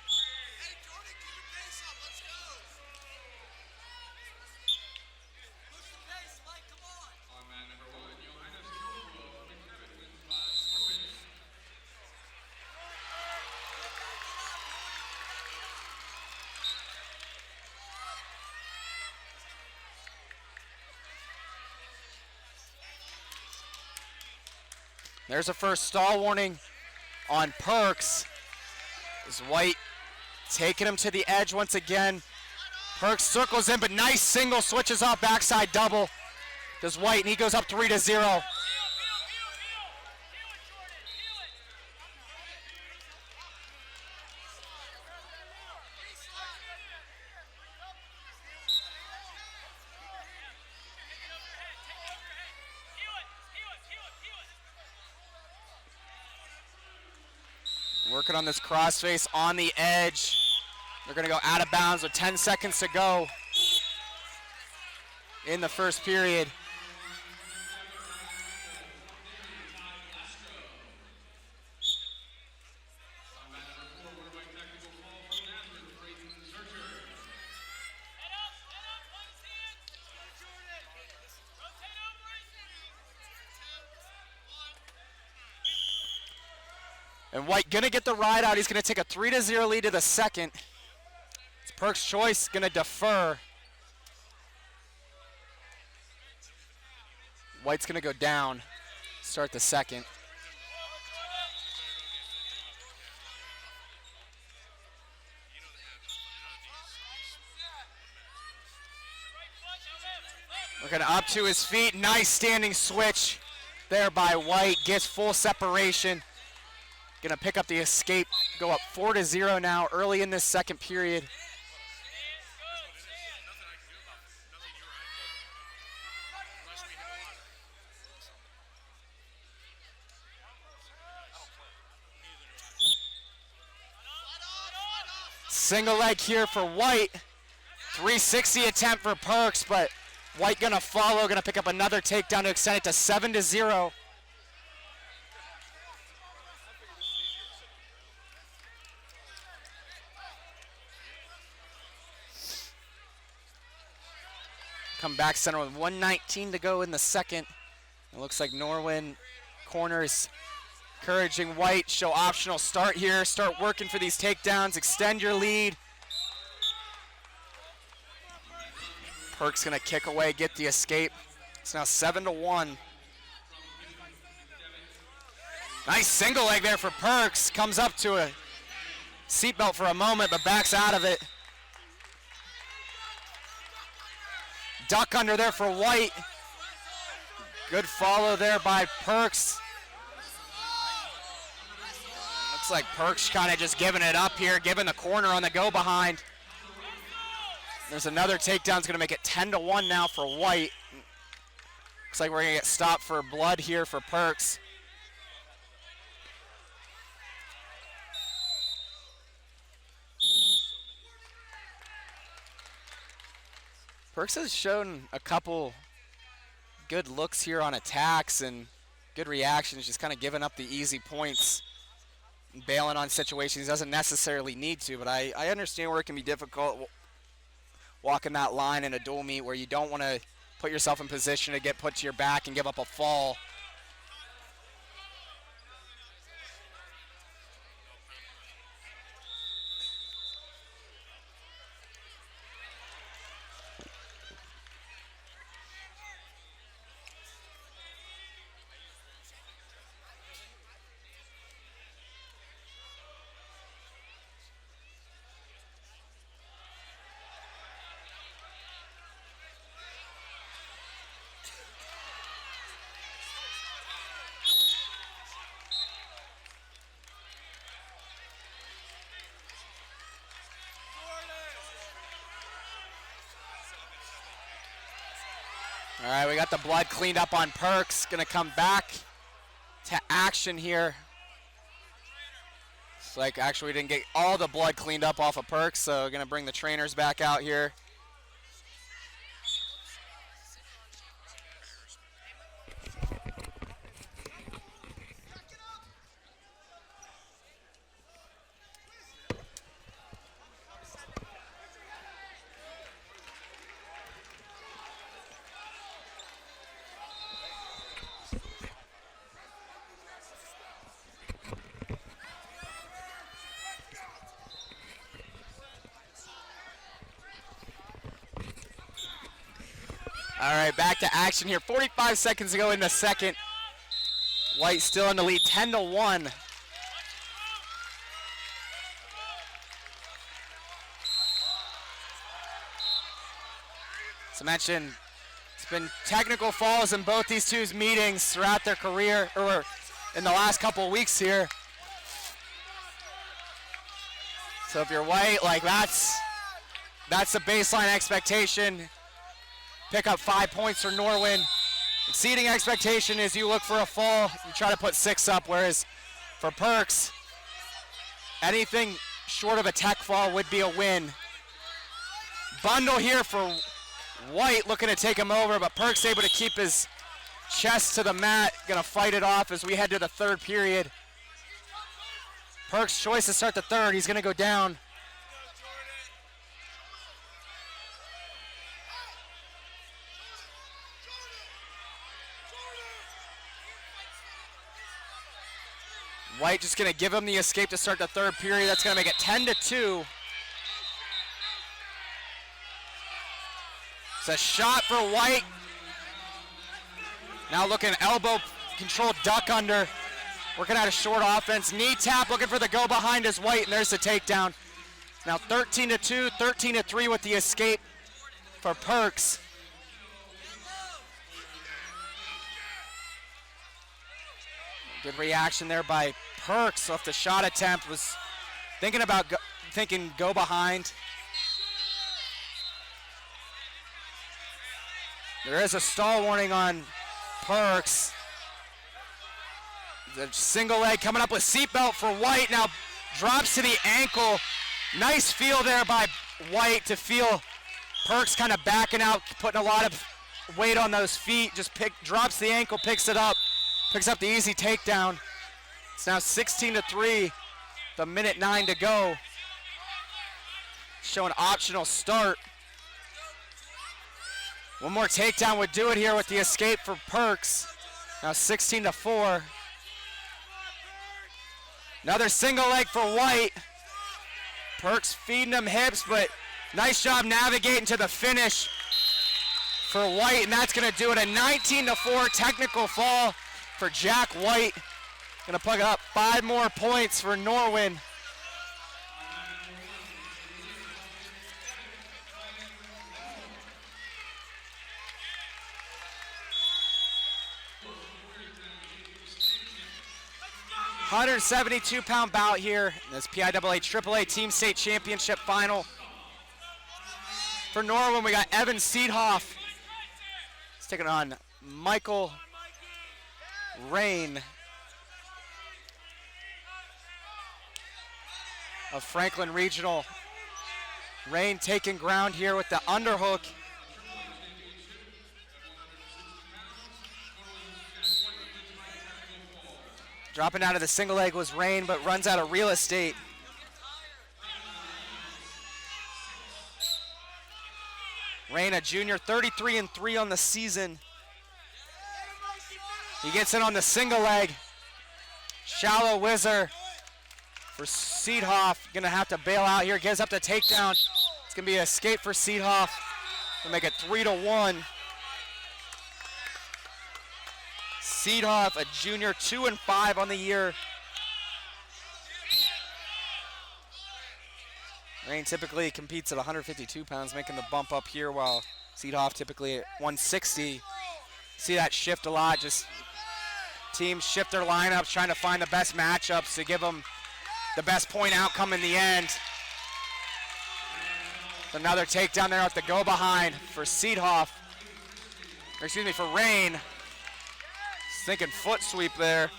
There's a first stall warning on Perks. Is White taking him to the edge once again. Perks circles in, but nice single, switches off backside double. Does White, and he goes up 3-0. Working on this crossface on the edge. They're gonna go out of bounds with 10 seconds to go in the first period. And White gonna get the ride out. He's gonna take a 3-0 lead to the second. It's Perks' choice, gonna defer. White's gonna go down, start the second. Looking up to his feet, nice standing switch there by White, gets full separation. Gonna pick up the escape, go up 4-0 now early in this second period. Single leg here for White. 360 attempt for Perks, but White gonna follow, gonna pick up another takedown to extend it to 7-0. Come back center with 1:19 to go in the second. It looks like Norwin corners, encouraging White, show optional start here, start working for these takedowns, extend your lead. Perks gonna kick away, get the escape. It's now 7-1. Nice single leg there for Perks, comes up to a seatbelt for a moment, but backs out of it. Duck under there for White. Good follow there by Perks. Looks like Perks kind of just giving it up here, giving the corner on the go behind. There's another takedown, it's gonna make it 10-1 now for White. Looks like we're gonna get stopped for blood here for Perks. Perks has shown a couple good looks here on attacks and good reactions, just kind of giving up the easy points, bailing on situations he doesn't necessarily need to, but I understand where it can be difficult walking that line in a dual meet where you don't want to put yourself in position to get put to your back and give up a fall. All right, we got the blood cleaned up on Perks. Gonna come back to action here. It's like actually we didn't get all the blood cleaned up off of Perks, so gonna bring the trainers back out here. All right, back to action here. 45 seconds to go in the second. White still in the lead, 10-1. As I mentioned, it's been technical falls in both these two's meetings throughout their career, or in the last couple of weeks here. So if you're White, like that's the baseline expectation. Pick up 5 points for Norwin. Exceeding expectation is you look for a fall, you try to put 6 up, whereas for Perks, anything short of a tech fall would be a win. Bundle here for White, looking to take him over, but Perks able to keep his chest to the mat, gonna fight it off as we head to the third period. Perks' choice to start the third, he's gonna go down. White just gonna give him the escape to start the third period. That's gonna make it 10-2. It's a shot for White. Now looking elbow control duck under. Working out a short offense. Knee tap looking for the go behind as White, and there's the takedown. Now 13-2, 13-3 with the escape for Perks. Good reaction there by Perks off the shot attempt. Was thinking about go behind. There is a stall warning on Perks. The single leg coming up with seatbelt for White. Now drops to the ankle. Nice feel there by White to feel Perks kind of backing out, putting a lot of weight on those feet. Just drops the ankle, picks it up. Picks up the easy takedown. It's now 16-3, the minute 9 to go. Show an optional start. One more takedown would do it here with the escape for Perks. Now 16-4. Another single leg for White. Perks feeding him hips, but nice job navigating to the finish for White, and that's gonna do it. A 19-4 technical fall for Jack White. Gonna plug up 5 more points for Norwin. £172 bout here in this PIAA AAA Team State Championship final. For Norwin, we got Evan Suedhoff. He's taking on Michael Rain of Franklin Regional. Rain taking ground here with the underhook Dropping out of the single leg was Rain, but runs out of real estate. Rain, a junior, 33-3 on the season. He gets in on the single leg. Shallow whizzer for Suedhoff. Gonna have to bail out here. Gives up the takedown. It's gonna be an escape for Suedhoff. Gonna make it 3-1. Suedhoff, a junior, 2-5 on the year. Rain typically competes at 152 pounds, making the bump up here, while Suedhoff typically at 160. See that shift a lot. Just teams shift their lineups, trying to find the best matchups to give them the best point outcome in the end. Another takedown there at the go behind for Suedhoff. Or excuse me, for Rain. Thinking foot sweep there.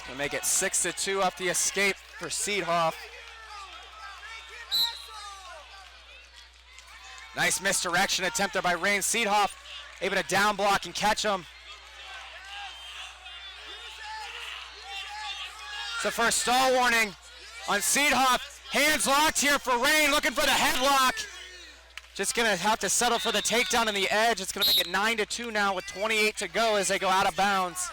Gonna make it 6-2 off the escape for Suedhoff. Nice misdirection attempt there by Rain. Suedhoff able to down block and catch him. So first stall warning on Suedhoff. Hands locked here for Rain, looking for the headlock. Just gonna have to settle for the takedown on the edge. It's gonna make it 9-2 now with 28 to go as they go out of bounds.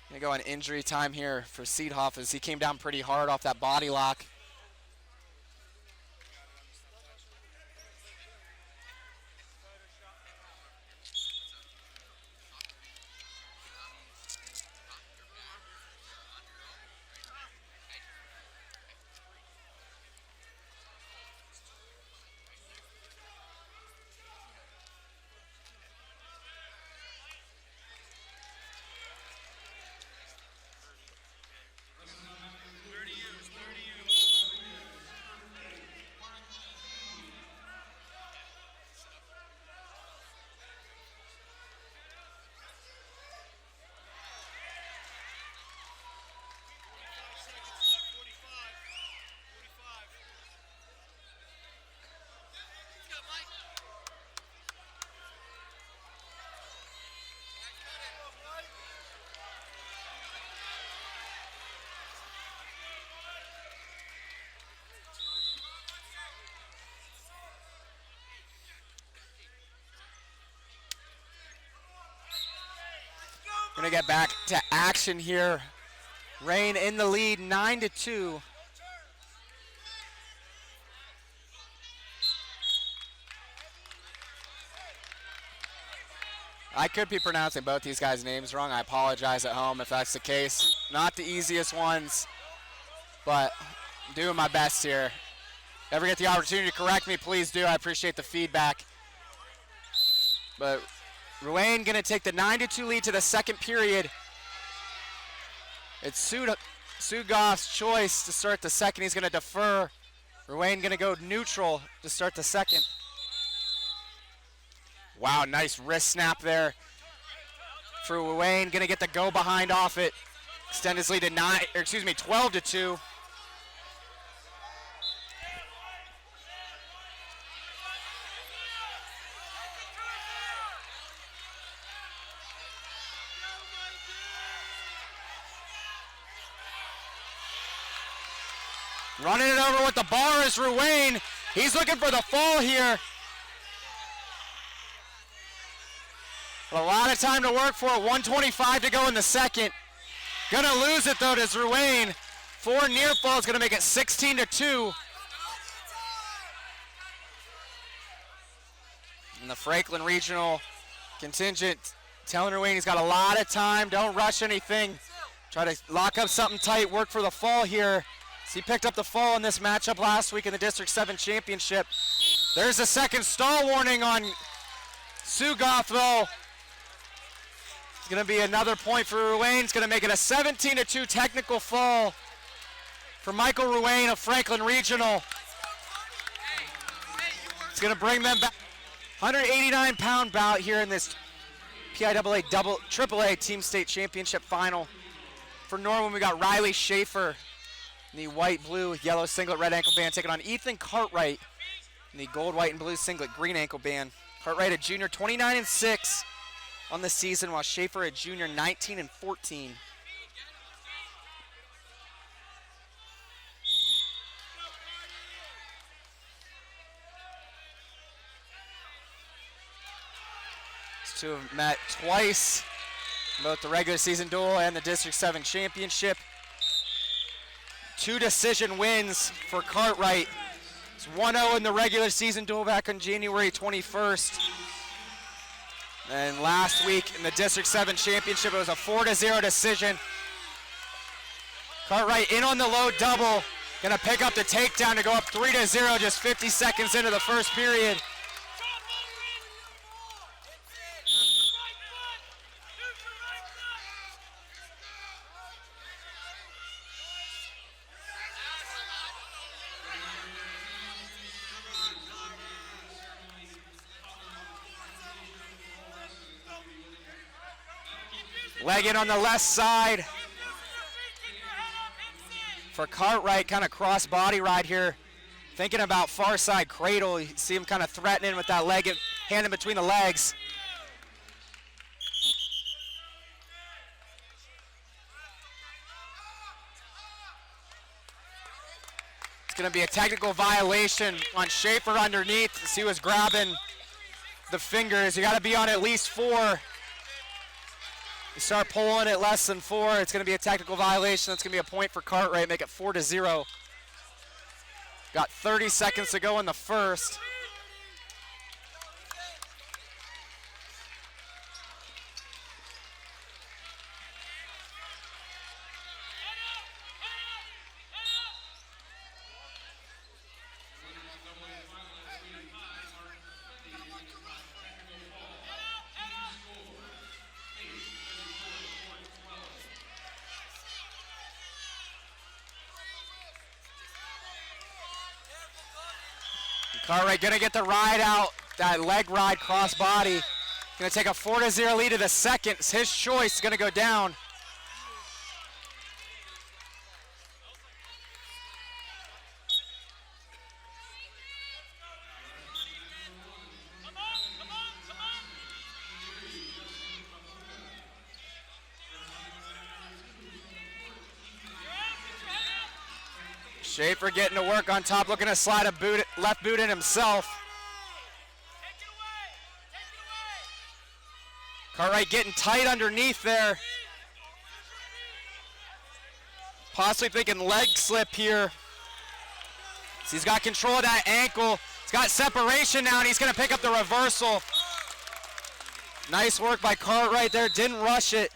Gonna go on injury time here for Suedhoff as he came down pretty hard off that body lock. Gonna get back to action here. Rain in the lead, 9-2. I could be pronouncing both these guys' names wrong. I apologize at home if that's the case. Not the easiest ones, but I'm doing my best here. Ever get the opportunity to correct me, please do. I appreciate the feedback. But Ruane gonna take the 9-2 lead to the second period. It's Suedhoff's choice to start the second. He's gonna defer. Ruane gonna go neutral to start the second. Wow, nice wrist snap there for Ruane. Gonna get the go behind off it. Extend his lead to 12-2. Running it over with the bar is Ruane. He's looking for the fall here. But a lot of time to work for it. 1:25 to go in the second. Gonna lose it though to Ruane. 4 near falls, gonna make it 16-2. And the Franklin Regional contingent telling Ruane he's got a lot of time. Don't rush anything. Try to lock up something tight, work for the fall here. So he picked up the fall in this matchup last week in the District 7 Championship. There's a second stall warning on Suedhoff though. It's gonna be another point for Ruane. It's gonna make it a 17-2 technical fall for Michael Ruane of Franklin Regional. It's gonna bring them back. 189-pound bout here in this PIAA AAA Team State Championship final. For Norwin, we got Riley Shaffer in the white, blue, yellow singlet, red ankle band, taking on Ethan Cartwright in the gold, white, and blue singlet, green ankle band. Cartwright, a junior, 29-6 on the season, while Shaffer, a junior, 19-14. These two have met twice, both the regular season duel and the District 7 championship. 2 decision wins for Cartwright. It's 1-0 in the regular season duel back on January 21st. And last week in the District 7 championship, it was a 4-0 decision. Cartwright in on the low double. Gonna pick up the takedown to go up 3-0 just 50 seconds into the first period. Leg in on the left side for Cartwright, kind of cross body ride here. Thinking about far side cradle. You see him kind of threatening with that leg, hand in between the legs. It's going to be a technical violation on Shaffer underneath. He was grabbing the fingers. You got to be on at least 4. You start pulling at less than 4, it's going to be a technical violation. That's going to be a point for Cartwright, make it 4-0. Got 30 seconds to go in the first. Cartwright gonna get the ride out, that leg ride cross body. Gonna take a 4-0 lead to the second. It's his choice, gonna go down. Shaffer getting to work on top, looking to slide a boot, left boot in himself. Cartwright getting tight underneath there. Possibly thinking leg slip here. So he's got control of that ankle. He's got separation now, and he's going to pick up the reversal. Nice work by Cartwright there, didn't rush it.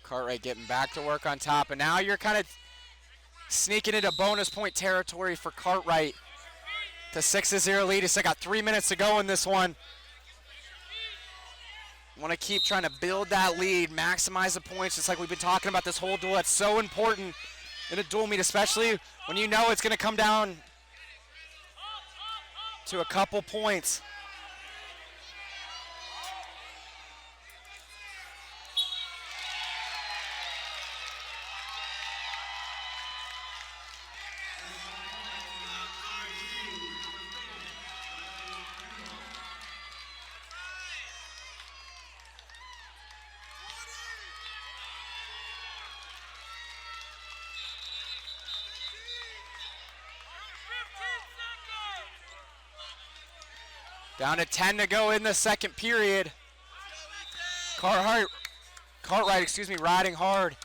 Cartwright getting back to work on top, and now you're kind of sneaking into bonus point territory for Cartwright. To 6-0 lead. He's still got 3 minutes to go in this one. Want to keep trying to build that lead, maximize the points, just like we've been talking about this whole duel. That's so important in a dual meet, especially when you know it's going to come down to a couple points. Down to 10 to go in the second period. Cartwright, riding hard.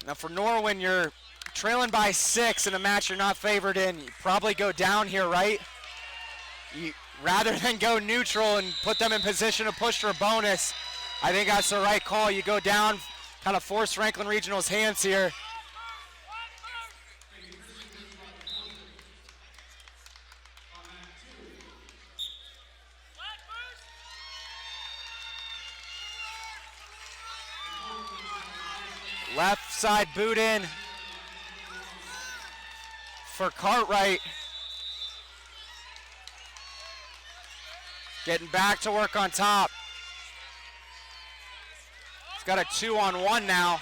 Now for Norwin, you're trailing by 6 in a match you're not favored in. You probably go down here, right? Rather than go neutral and put them in position to push for a bonus, I think that's the right call. You go down, kind of force Franklin Regional's hands here. Left side boot in. for Cartwright. Getting back to work on top. He's got a 2-on-1 now.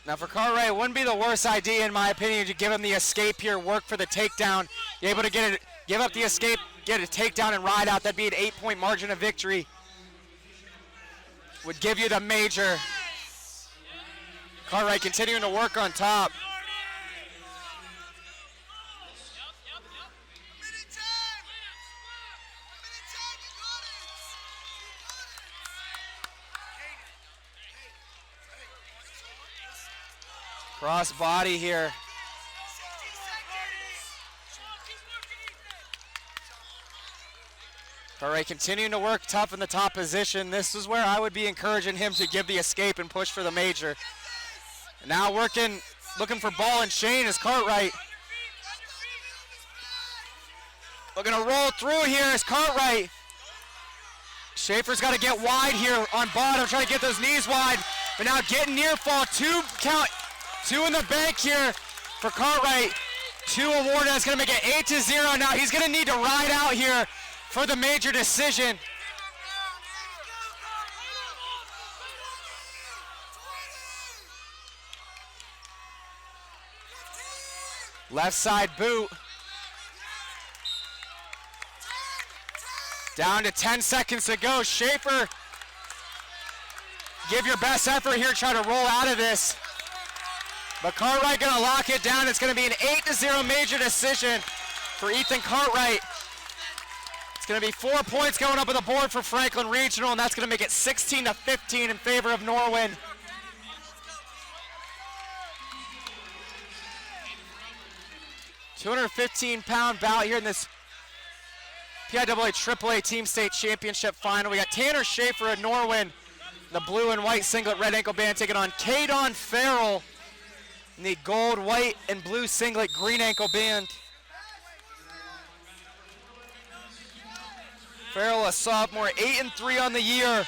Now for Cartwright, it wouldn't be the worst idea in my opinion to give him the escape here, work for the takedown. You're able to get it, give up the escape, get a takedown and ride out. That'd be an 8-point margin of victory. Would give you the major. Cartwright continuing to work on top. Cross body here. Cartwright continuing to work tough in the top position. This is where I would be encouraging him to give the escape and push for the major. And now working, looking for ball and chain is Cartwright. Looking to roll through here is Cartwright. Shaffer's got to get wide here on bottom, trying to get those knees wide. But now getting near fall, two in the bank here for Cartwright. 2 awarded, that's gonna make it 8-0. Now he's gonna need to ride out here for the major decision. Left side boot. Down to 10 seconds to go. Shaffer, give your best effort here, try to roll out of this. But Cartwright gonna lock it down. It's gonna be an 8-0 major decision for Ethan Cartwright. It's gonna be 4 points going up on the board for Franklin Regional, and that's gonna make it 16-15 in favor of Norwin. $215-pound bout here in this PIAA AAA Team State Championship final. We got Tanner Shaffer of Norwin, the blue and white singlet, red ankle band, taking on Kaydon Ferrell in the gold, white, and blue singlet, green ankle band. Ferrell, a sophomore, 8-3 on the year.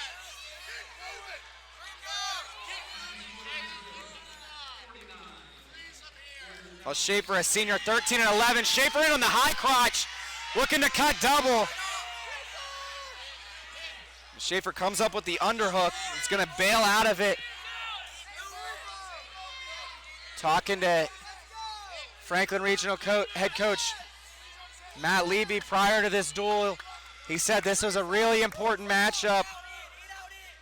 Well, Shaffer, a senior, 13-11. Shaffer in on the high crotch, looking to cut double. Shaffer comes up with the underhook. It's gonna bail out of it. Talking to Franklin Regional head coach Matt Leby prior to this duel. He said this was a really important matchup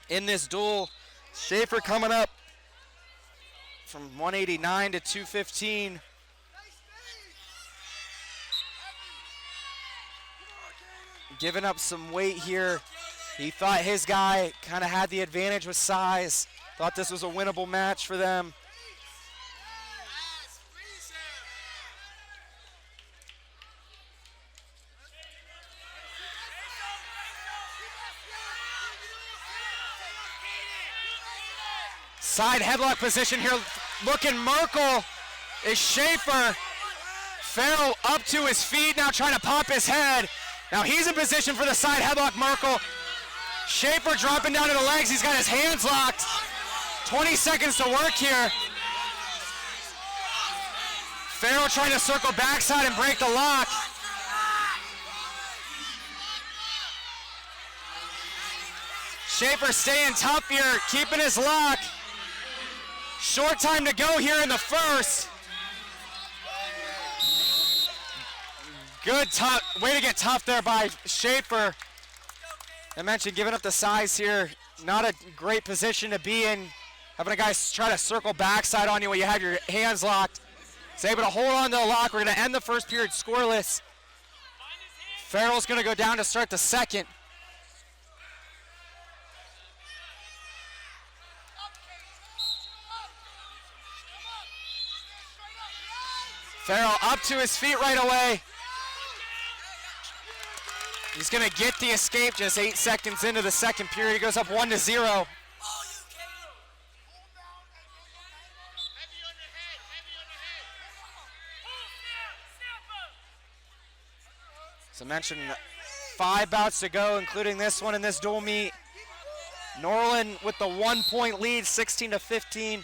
in this duel. Shaffer coming up from 189 to 215. Giving up some weight here. He thought his guy kind of had the advantage with size. Thought this was a winnable match for them. Side headlock position here, looking Merkel is Shaffer. Ferrell up to his feet now, trying to pop his head. Now he's in position for the side headlock, Merkel. Shaffer dropping down to the legs, he's got his hands locked. 20 seconds to work here. Ferrell trying to circle backside and break the lock. Shaffer staying tough here, keeping his lock. Short time to go here in the first. Good tough way to get tough there by Shaffer. I mentioned giving up the size here. Not a great position to be in. Having a guy try to circle backside on you when you have your hands locked. He's able to hold on to the lock. We're going to end the first period scoreless. Ferrell's going to go down to start the second. Ferrell up to his feet right away. He's gonna get the escape just 8 seconds into the second period. He goes up 1-0. As I mentioned, 5 bouts to go, including this one in this dual meet. Norwin with the 1-point lead, 16-15.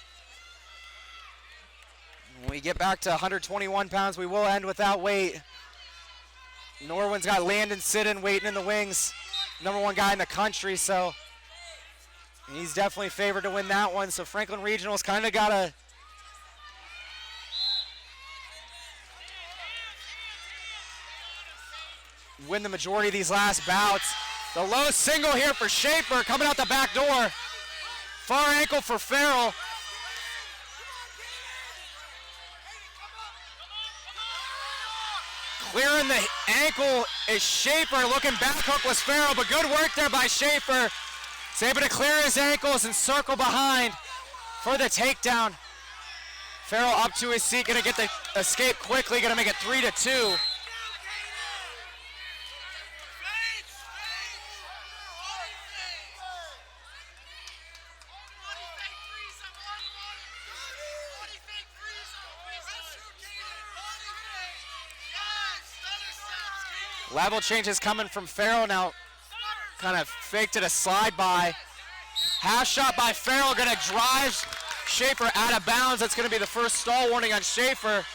When we get back to 121 pounds, we will end without weight. Norwin's got Landon Sidden waiting in the wings, #1 guy in the country, so he's definitely favored to win that one. So Franklin Regional's kind of got to win the majority of these last bouts. The low single here for Shaffer coming out the back door. Far ankle for Ferrell. Clearing the ankle is Shaffer. Looking back hook was Ferrell, but good work there by Shaffer. He's able to clear his ankles and circle behind for the takedown. Ferrell up to his seat, gonna get the escape quickly, gonna make it 3-2. Level changes coming from Ferrell now. Kind of faked it a slide by. Half shot by Ferrell, gonna drive Shaffer out of bounds. That's gonna be the first stall warning on Shaffer.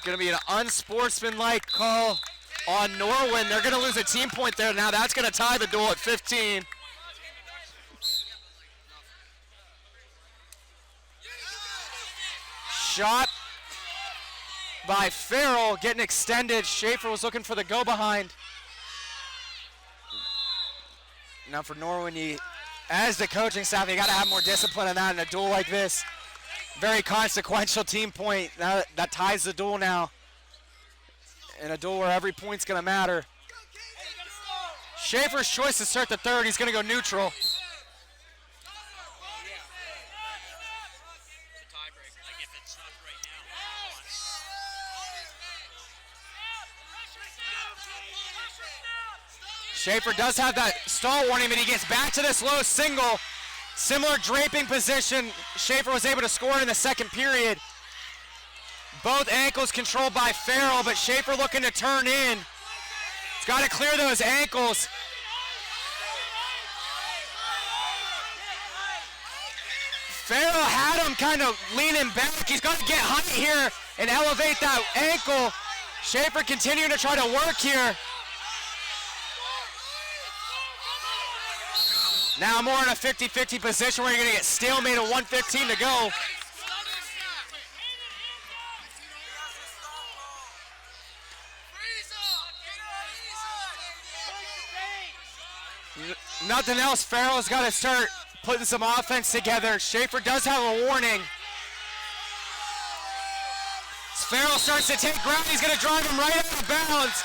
Gonna be an unsportsmanlike call on Norwin. They're gonna lose a team point there. Now that's gonna tie the duel at 15. Shot by Ferrell, getting extended. Shaffer was looking for the go behind. Now for Norwin, as the coaching staff, you gotta have more discipline in that in a duel like this. Very consequential team point. Now that ties the duel now. In a duel where every point's gonna matter. Shaffer's choice to start the third. He's gonna go neutral. Shaffer does have that stall warning, but he gets back to this low single. Similar draping position. Shaffer was able to score in the second period. Both ankles controlled by Ferrell, but Shaffer looking to turn in. He's got to clear those ankles. Ferrell had him kind of leaning back. He's got to get high here and elevate that ankle. Shaffer continuing to try to work here. Now more in a 50-50 position where you're going to get stalemate at 1:15 to go. Nothing else. Ferrell's got to start putting some offense together. Shaffer does have a warning. As Ferrell starts to take ground, he's going to drive him right out of bounds.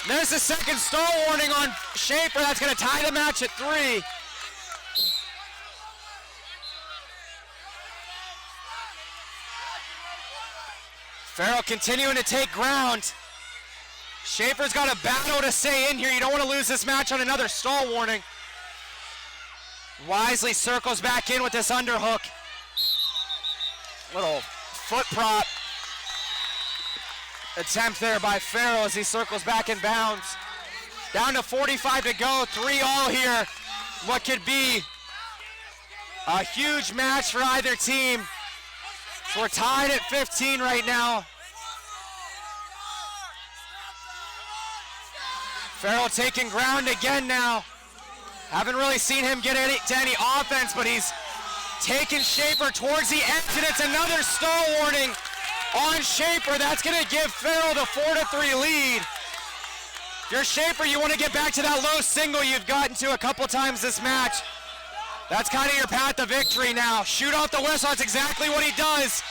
There's the second stall warning on Shaffer. That's going to tie the match at 3. Ferrell continuing to take ground. Shaffer's got a battle to stay in here. You don't want to lose this match on another stall warning. Wisely circles back in with this underhook. Little foot prop attempt there by Ferrell as he circles back in bounds. Down to 45 to go, 3-all here. What could be a huge match for either team. So we're tied at 15 right now. Ferrell taking ground again now. Haven't really seen him get to any offense, but he's taking Shaffer towards the edge, and it's another stall warning on Shaffer. That's going to give Ferrell the 4-3 lead. If you're Shaffer, you want to get back to that low single you've gotten to a couple times this match. That's kind of your path to victory now. Shoot off the whistle, that's exactly what he does.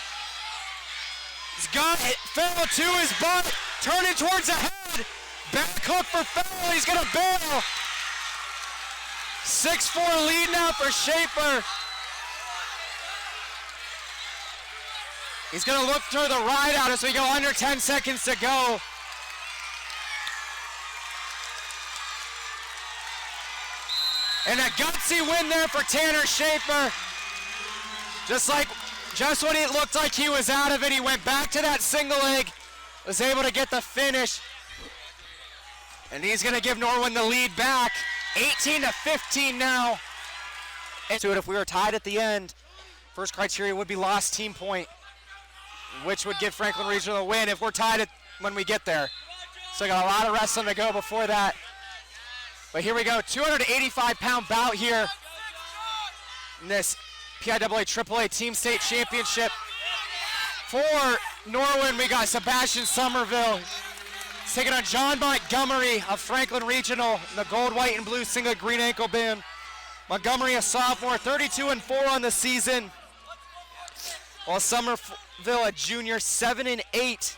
He's got Ferrell to his butt, turning towards the head. Back hook for Ferrell, he's gonna bail. 6-4 lead now for Shaffer. He's gonna look through the ride out as we go under 10 seconds to go. And a gutsy win there for Tanner Shaffer. Just when it looked like he was out of it, he went back to that single leg, was able to get the finish. And he's gonna give Norwin the lead back. 18-15 now. If we were tied at the end, first criteria would be lost team point, which would give Franklin Regional a win if we're tied when we get there. So got a lot of wrestling to go before that. But here we go, 285-pound bout here in this PIAA AAA Team State Championship. For Norwin, we got Sebastian Summervile. He's taking on John Montgomery of Franklin Regional in the gold, white, and blue singlet green ankle band. Montgomery, a sophomore, 32-4 on the season, while Summerville, a junior, 7-8.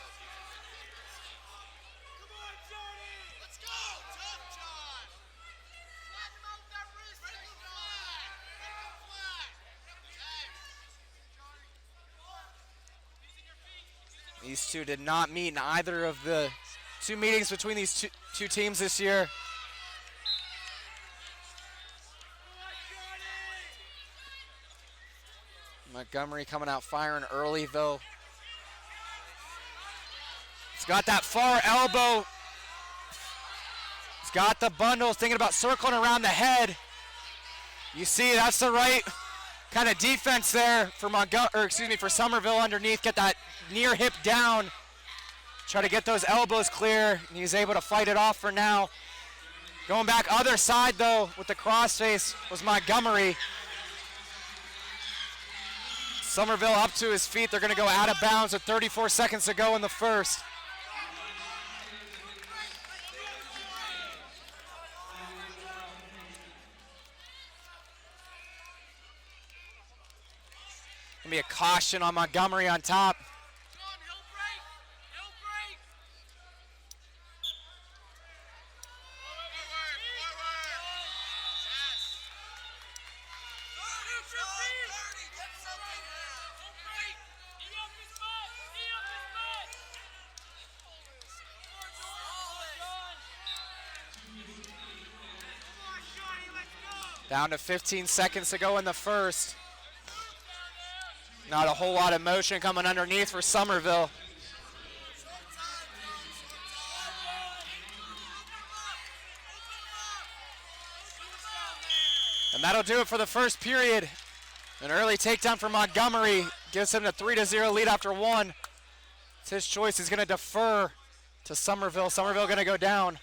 These two did not meet in either of the two meetings between these two teams this year. Montgomery coming out firing early though. He's got that far elbow. He's got the bundle, thinking about circling around the head. You see, that's the right kind of defense there for for Summerville underneath. Get that near hip down. Try to get those elbows clear, and he's able to fight it off for now. Going back other side though with the crossface was Montgomery. Summerville up to his feet. They're going to go out of bounds with 34 seconds to go in the first. Gonna be a caution on Montgomery on top. Down to 15 seconds to go in the first. Not a whole lot of motion coming underneath for Summerville. And that'll do it for the first period. An early takedown for Montgomery gives him a 3-0 lead after one. It's his choice. He's going to defer to Summerville. Summerville going to go down.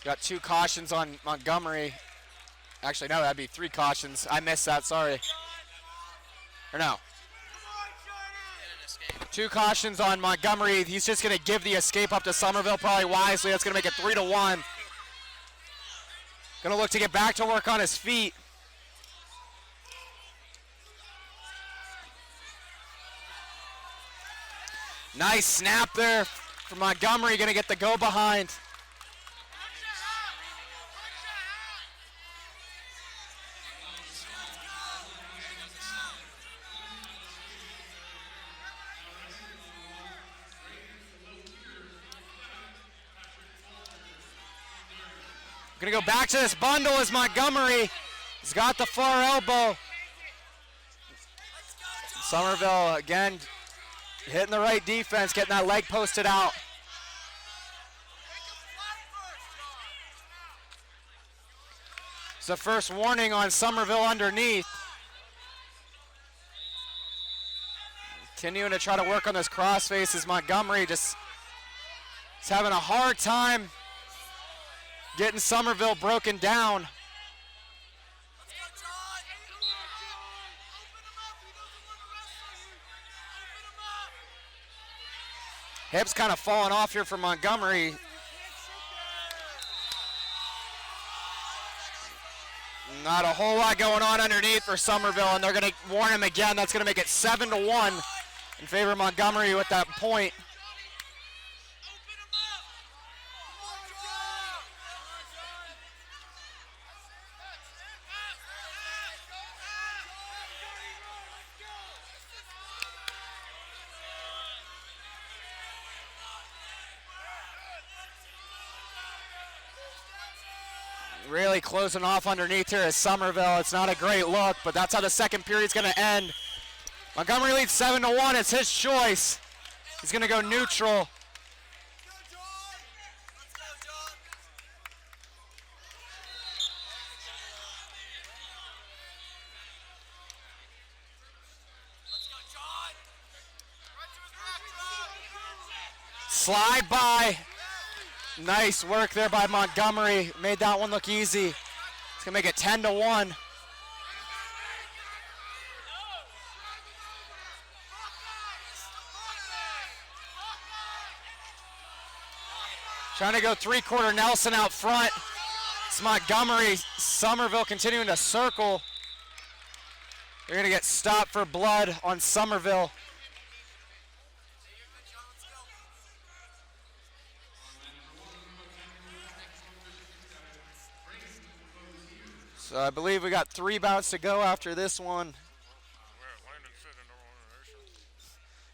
Got two cautions on Montgomery. Actually, no, that'd be three cautions. I missed that, sorry. Or no. Two cautions on Montgomery. He's just going to give the escape up to Summerville probably wisely. That's going to make it 3-1. Going to look to get back to work on his feet. Nice snap there from Montgomery. Going to get the go behind. Gonna go back to this bundle as Montgomery has got the far elbow. Summerville again hitting the right defense, getting that leg posted out. It's the first warning on Summerville underneath. Continuing to try to work on this crossface as Montgomery just is having a hard time getting Summerville broken down. Hips kind of falling off here for Montgomery. Not a whole lot going on underneath for Summerville, and they're going to warn him again. That's going to make it 7-1 in favor of Montgomery with that point. Really closing off underneath here is Summervile. It's not a great look, but that's how the second period's going to end. Montgomery leads 7-1. It's his choice. He's going to go neutral. Slide by. Nice work there by Montgomery. Made that one look easy. It's going to make it 10-1. Trying to go three-quarter Nelson out front. It's Montgomery. Summervile continuing to circle. They're going to get stopped for blood on Summervile. So I believe we got 3 bouts to go after this one.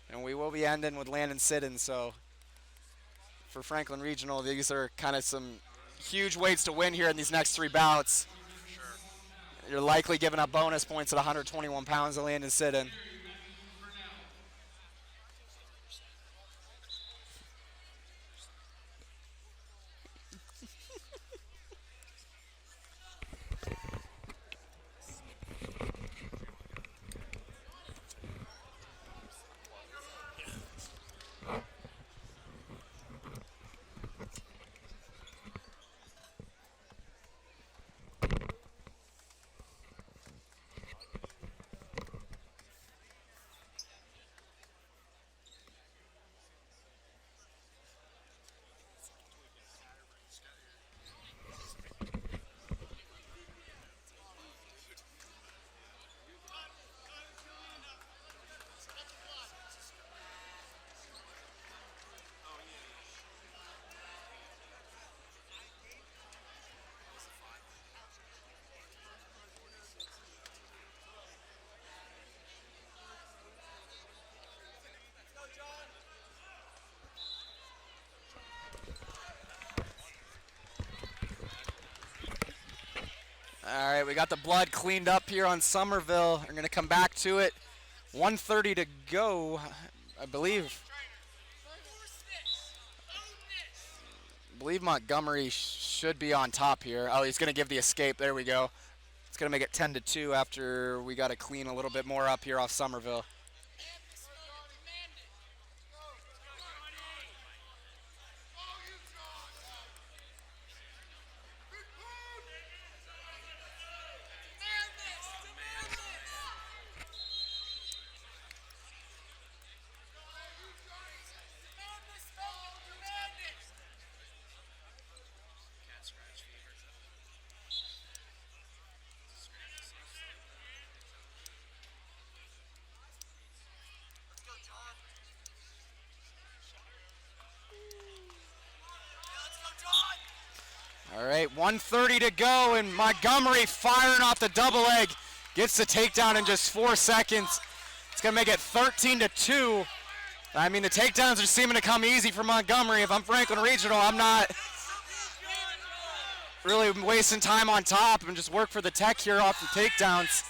And we will be ending with Landon Sidden. So for Franklin Regional, these are kind of some huge weights to win here in these next 3 bouts. You're likely giving up bonus points at 121 pounds to Landon Sidden. All right, we got the blood cleaned up here on Summervile. We're going to come back to it. 1:30 to go, I believe. I believe Montgomery should be on top here. Oh, he's going to give the escape. There we go. It's going to make it 10-2 after we got to clean a little bit more up here off Summervile. All right, 1:30 to go, and Montgomery firing off the double leg. Gets the takedown in just 4 seconds. It's going to make it 13-2. I mean, the takedowns are seeming to come easy for Montgomery. If I'm Franklin Regional, I'm not really wasting time on top and just work for the tech here off the takedowns.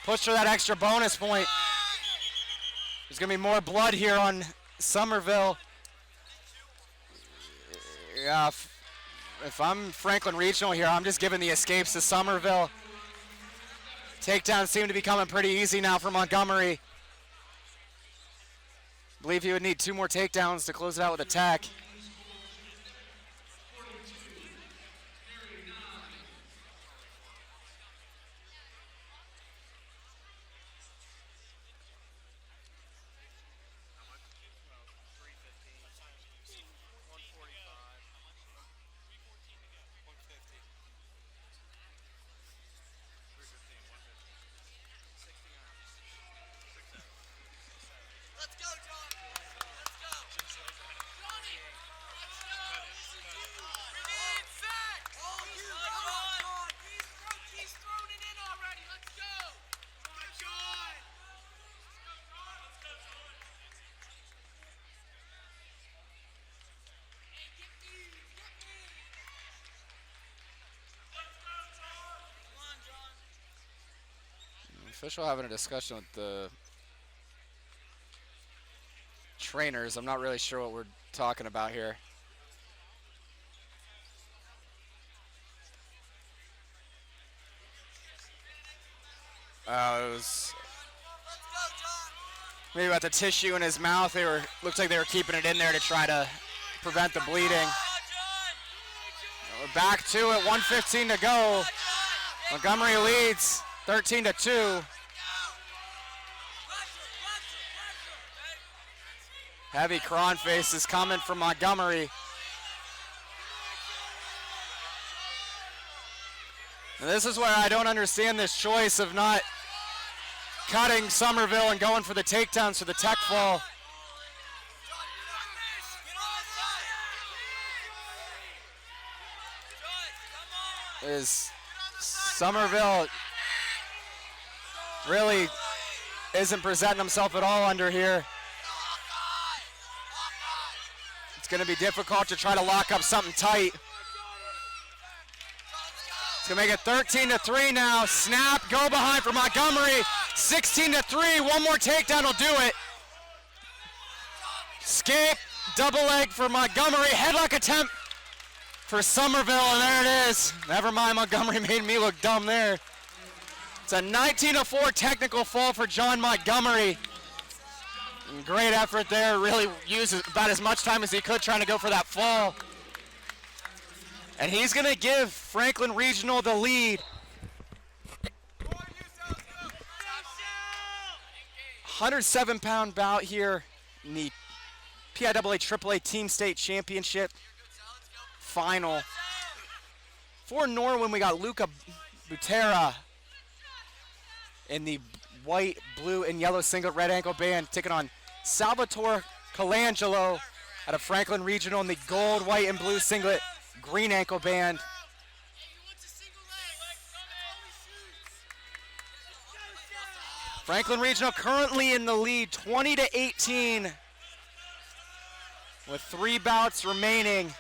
Push for that extra bonus point. There's going to be more blood here on Summervile. Yeah, if I'm Franklin Regional here, I'm just giving the escapes to Summervile. Takedowns seem to be coming pretty easy now for Montgomery. I believe he would need 2 more takedowns to close it out with a tech. Official having a discussion with the trainers. I'm not really sure what we're talking about here. It was maybe about the tissue in his mouth. Looks like they were keeping it in there to try to prevent the bleeding. We're back to it, 1:15 to go. Montgomery leads 13-2. Heavy crawn faces coming from Montgomery. And this is where I don't understand this choice of not cutting Summervile and going for the takedowns for the tech fall. Summervile really isn't presenting himself at all under here. It's going to be difficult to try to lock up something tight. It's going to make it 13-3 now. Snap, go behind for Montgomery. 16-3, one more takedown will do it. Escape, double leg for Montgomery. Headlock attempt for Summervile, and there it is. Never mind, Montgomery made me look dumb there. It's a 19-4 technical fall for John Montgomery. And great effort there, really used about as much time as he could trying to go for that fall. And he's gonna give Franklin Regional the lead. 107-pound bout here in the PIAA AAA Team State Championship final. For Norwin, we got Luca Butera in the white, blue, and yellow singlet, red ankle band, taking on Salvatore Colangelo out of Franklin Regional in the gold, white, and blue singlet, green ankle band. Franklin Regional currently in the lead, 20-18, with 3 bouts remaining.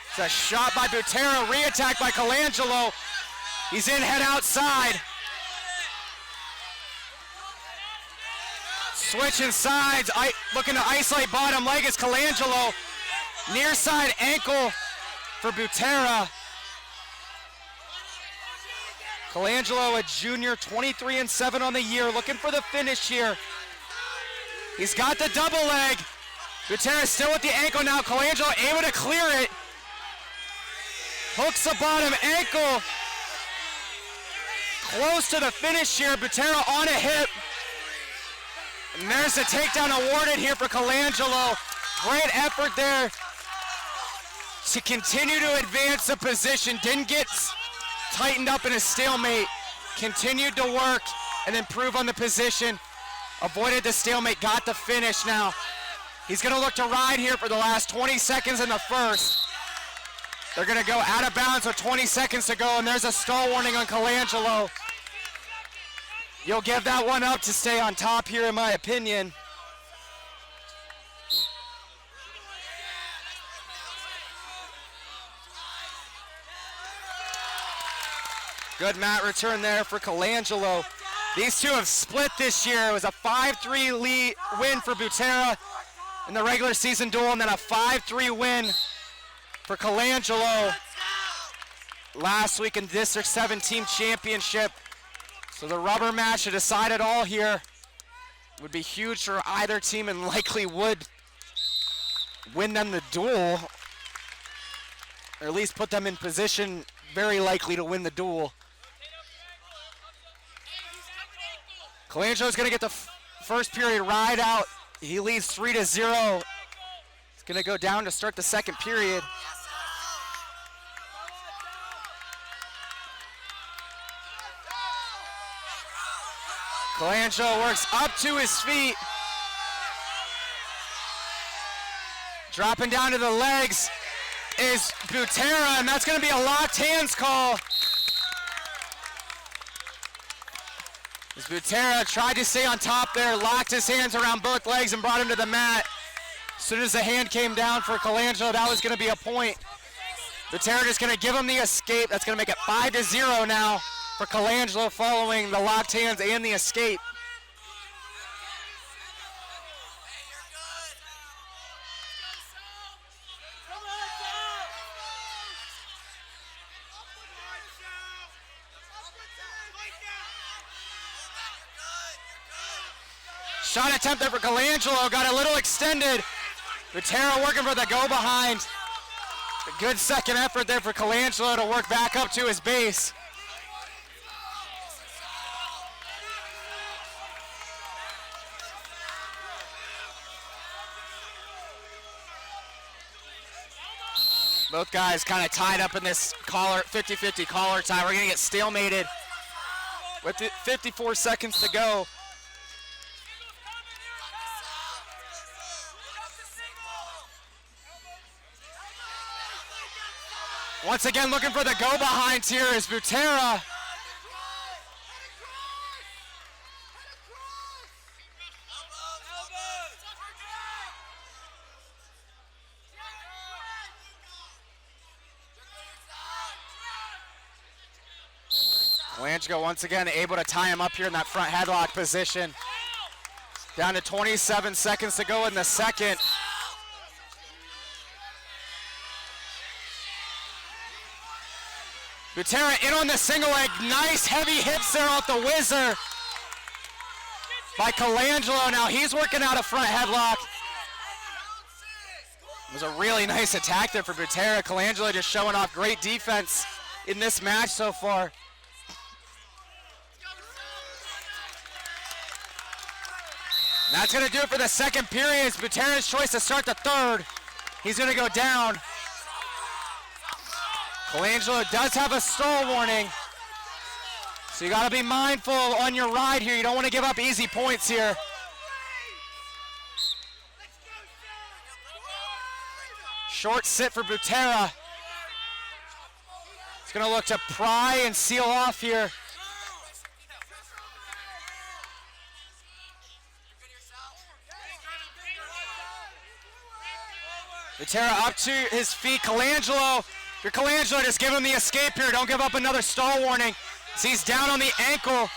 It's a shot by Butera, re-attack by Colangelo. He's in, head outside. Switching sides, looking to isolate bottom leg is Colangelo. Near side ankle for Butera. Colangelo, a junior, 23-7 on the year, looking for the finish here. He's got the double leg. Butera still with the ankle now. Colangelo able to clear it. Hooks the bottom ankle. Close to the finish here. Butera on a hip. And there's the takedown awarded here for Colangelo. Great effort there to continue to advance the position. Didn't get tightened up in a stalemate. Continued to work and improve on the position. Avoided the stalemate, got the finish now. He's gonna look to ride here for the last 20 seconds in the first. They're gonna go out of bounds with 20 seconds to go, and there's a stall warning on Colangelo. You'll give that one up to stay on top here, in my opinion. Good mat return there for Colangelo. These two have split this year. It was a 5-3 lead win for Butera in the regular season duel, and then a 5-3 win for Colangelo last week in District 7 Team Championship. So the rubber match to decide it all here would be huge for either team and likely would win them the duel, or at least put them in position very likely to win the duel. Colangelo's gonna get the first period ride out. He leads 3-0. He's gonna go down to start the second period. Colangelo works up to his feet. Dropping down to the legs is Butera, and that's gonna be a locked hands call. As Butera tried to stay on top there, locked his hands around both legs and brought him to the mat. As soon as the hand came down for Colangelo, that was gonna be a point. Butera just gonna give him the escape. That's gonna make it 5-0 now. for Colangelo following the locked hands and the escape. Shot attempt there for Colangelo, got a little extended. Butera working for the go behind. A good second effort there for Colangelo to work back up to his base. Both guys kind of tied up in this collar, 50-50 collar tie. We're gonna get stalemated with 54 seconds to go. Once again, looking for the go-behinds here is Butera. Colangelo once again able to tie him up here in that front headlock position. Down to 27 seconds to go in the second. Butera in on the single leg. Nice heavy hips there off the whizzer by Colangelo. Now he's working out a front headlock. It was a really nice attack there for Butera. Colangelo just showing off great defense in this match so far. And that's going to do it for the second period. It's Butera's choice to start the third. He's going to go down. Colangelo does have a stall warning, so you got to be mindful on your ride here. You don't want to give up easy points here. Short sit for Butera. He's going to look to pry and seal off here. Butera up to his feet. Colangelo. Your Colangelo, just give him the escape here. Don't give up another stall warning. So he's down on the ankle.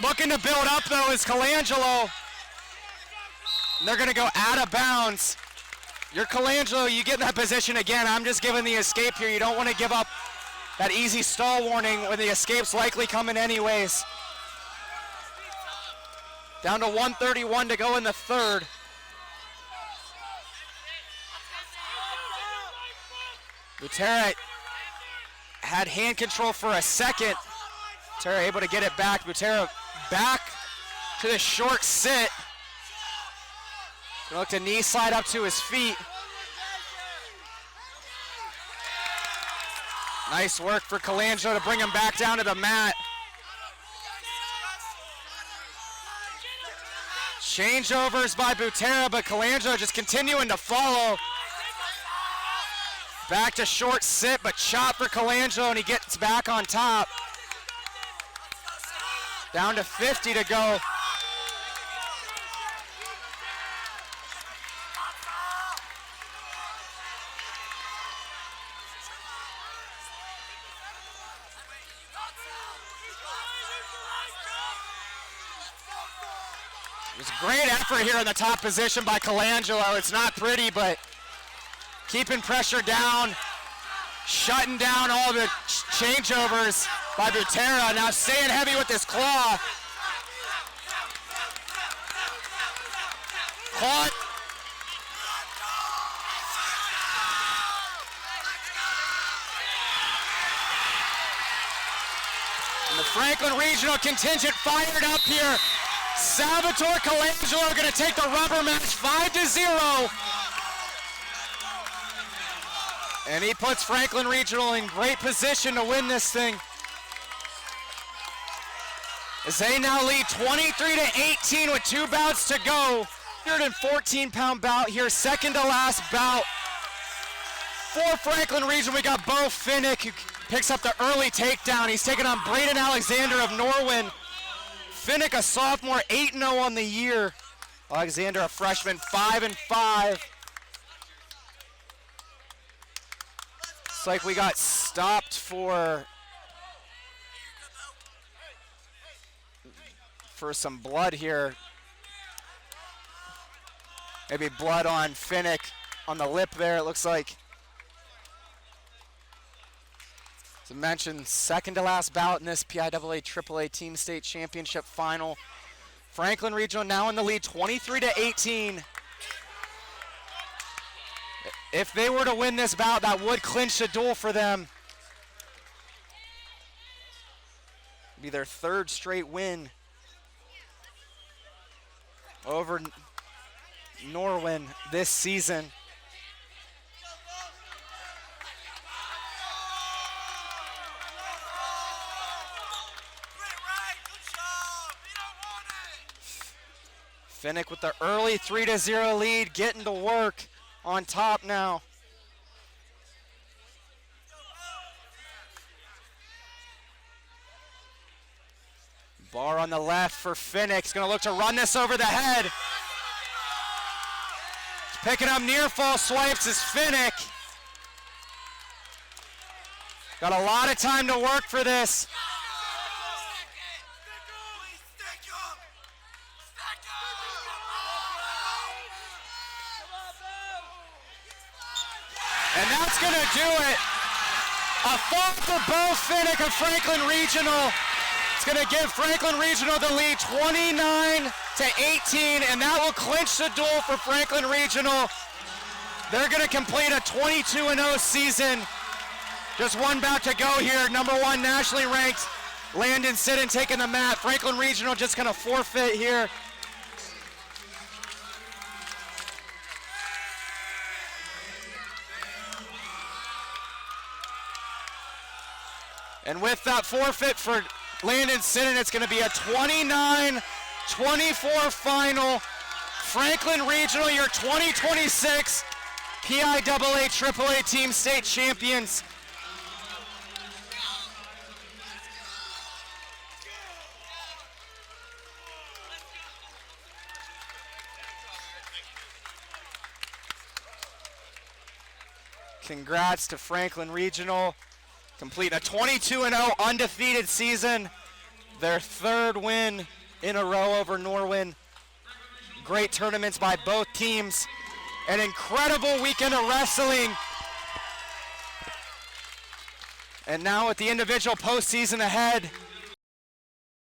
Looking to build up, though, is Colangelo. And they're going to go out of bounds. Your Colangelo, you get in that position again. I'm just giving the escape here. You don't want to give up that easy stall warning when the escape's likely coming anyways. Down to 1:31 to go in the third. Butera had hand control for a second. Butera able to get it back. Butera back to the short sit. Gonna look to knee slide up to his feet. Nice work for Colangelo to bring him back down to the mat. Changeovers by Butera, but Colangelo just continuing to follow. Back to short sit, but chop for Colangelo, and he gets back on top. Down to 50 to go. It was a great effort here in the top position by Colangelo. It's not pretty, but keeping pressure down, shutting down all the changeovers by Butera. Now staying heavy with this claw. Caught. And the Franklin Regional contingent fired up here. Salvatore Colangelo going to take the rubber match 5-0. And he puts Franklin Regional in great position to win this thing, as they now lead 23-18 with 2 bouts to go. 114-pound bout here, second to last bout. For Franklin Regional, we got Beau Fennick, who picks up the early takedown. He's taking on Brayden Alexander of Norwin. Fennick, a sophomore, 8-0 on the year. Alexander, a freshman, 5-5. Looks like we got stopped for for some blood here. Maybe blood on Fennick on the lip there, it looks like. As I mentioned, second to last bout in this PIAA AAA Team State Championship final. Franklin Regional now in the lead, 23-18. If they were to win this bout, that would clinch the duel for them. It'd be their third straight win over Norwin this season. Fennick with the early 3-0 lead, getting to work on top now. Bar on the left for Fennick. He's going to look to run this over the head. Picking up near fall swipes is Fennick. Got a lot of time to work for this. And that's going to do it. A fall for Beau Fennick of Franklin Regional. It's going to give Franklin Regional the lead 29-18, and that will clinch the duel for Franklin Regional. They're going to complete a 22-0 season. Just one bout to go here. Number one nationally ranked Landon Sidden taking the mat. Franklin Regional just going to forfeit here. And with that forfeit for Landon Sidden, it's going to be a 29-24 final. Franklin Regional, your 2026 PIAA AAA Team State Champions. Congrats to Franklin Regional. Completing a 22-0 undefeated season. Their third win in a row over Norwin. Great tournaments by both teams. An incredible weekend of wrestling. And now with the individual postseason ahead,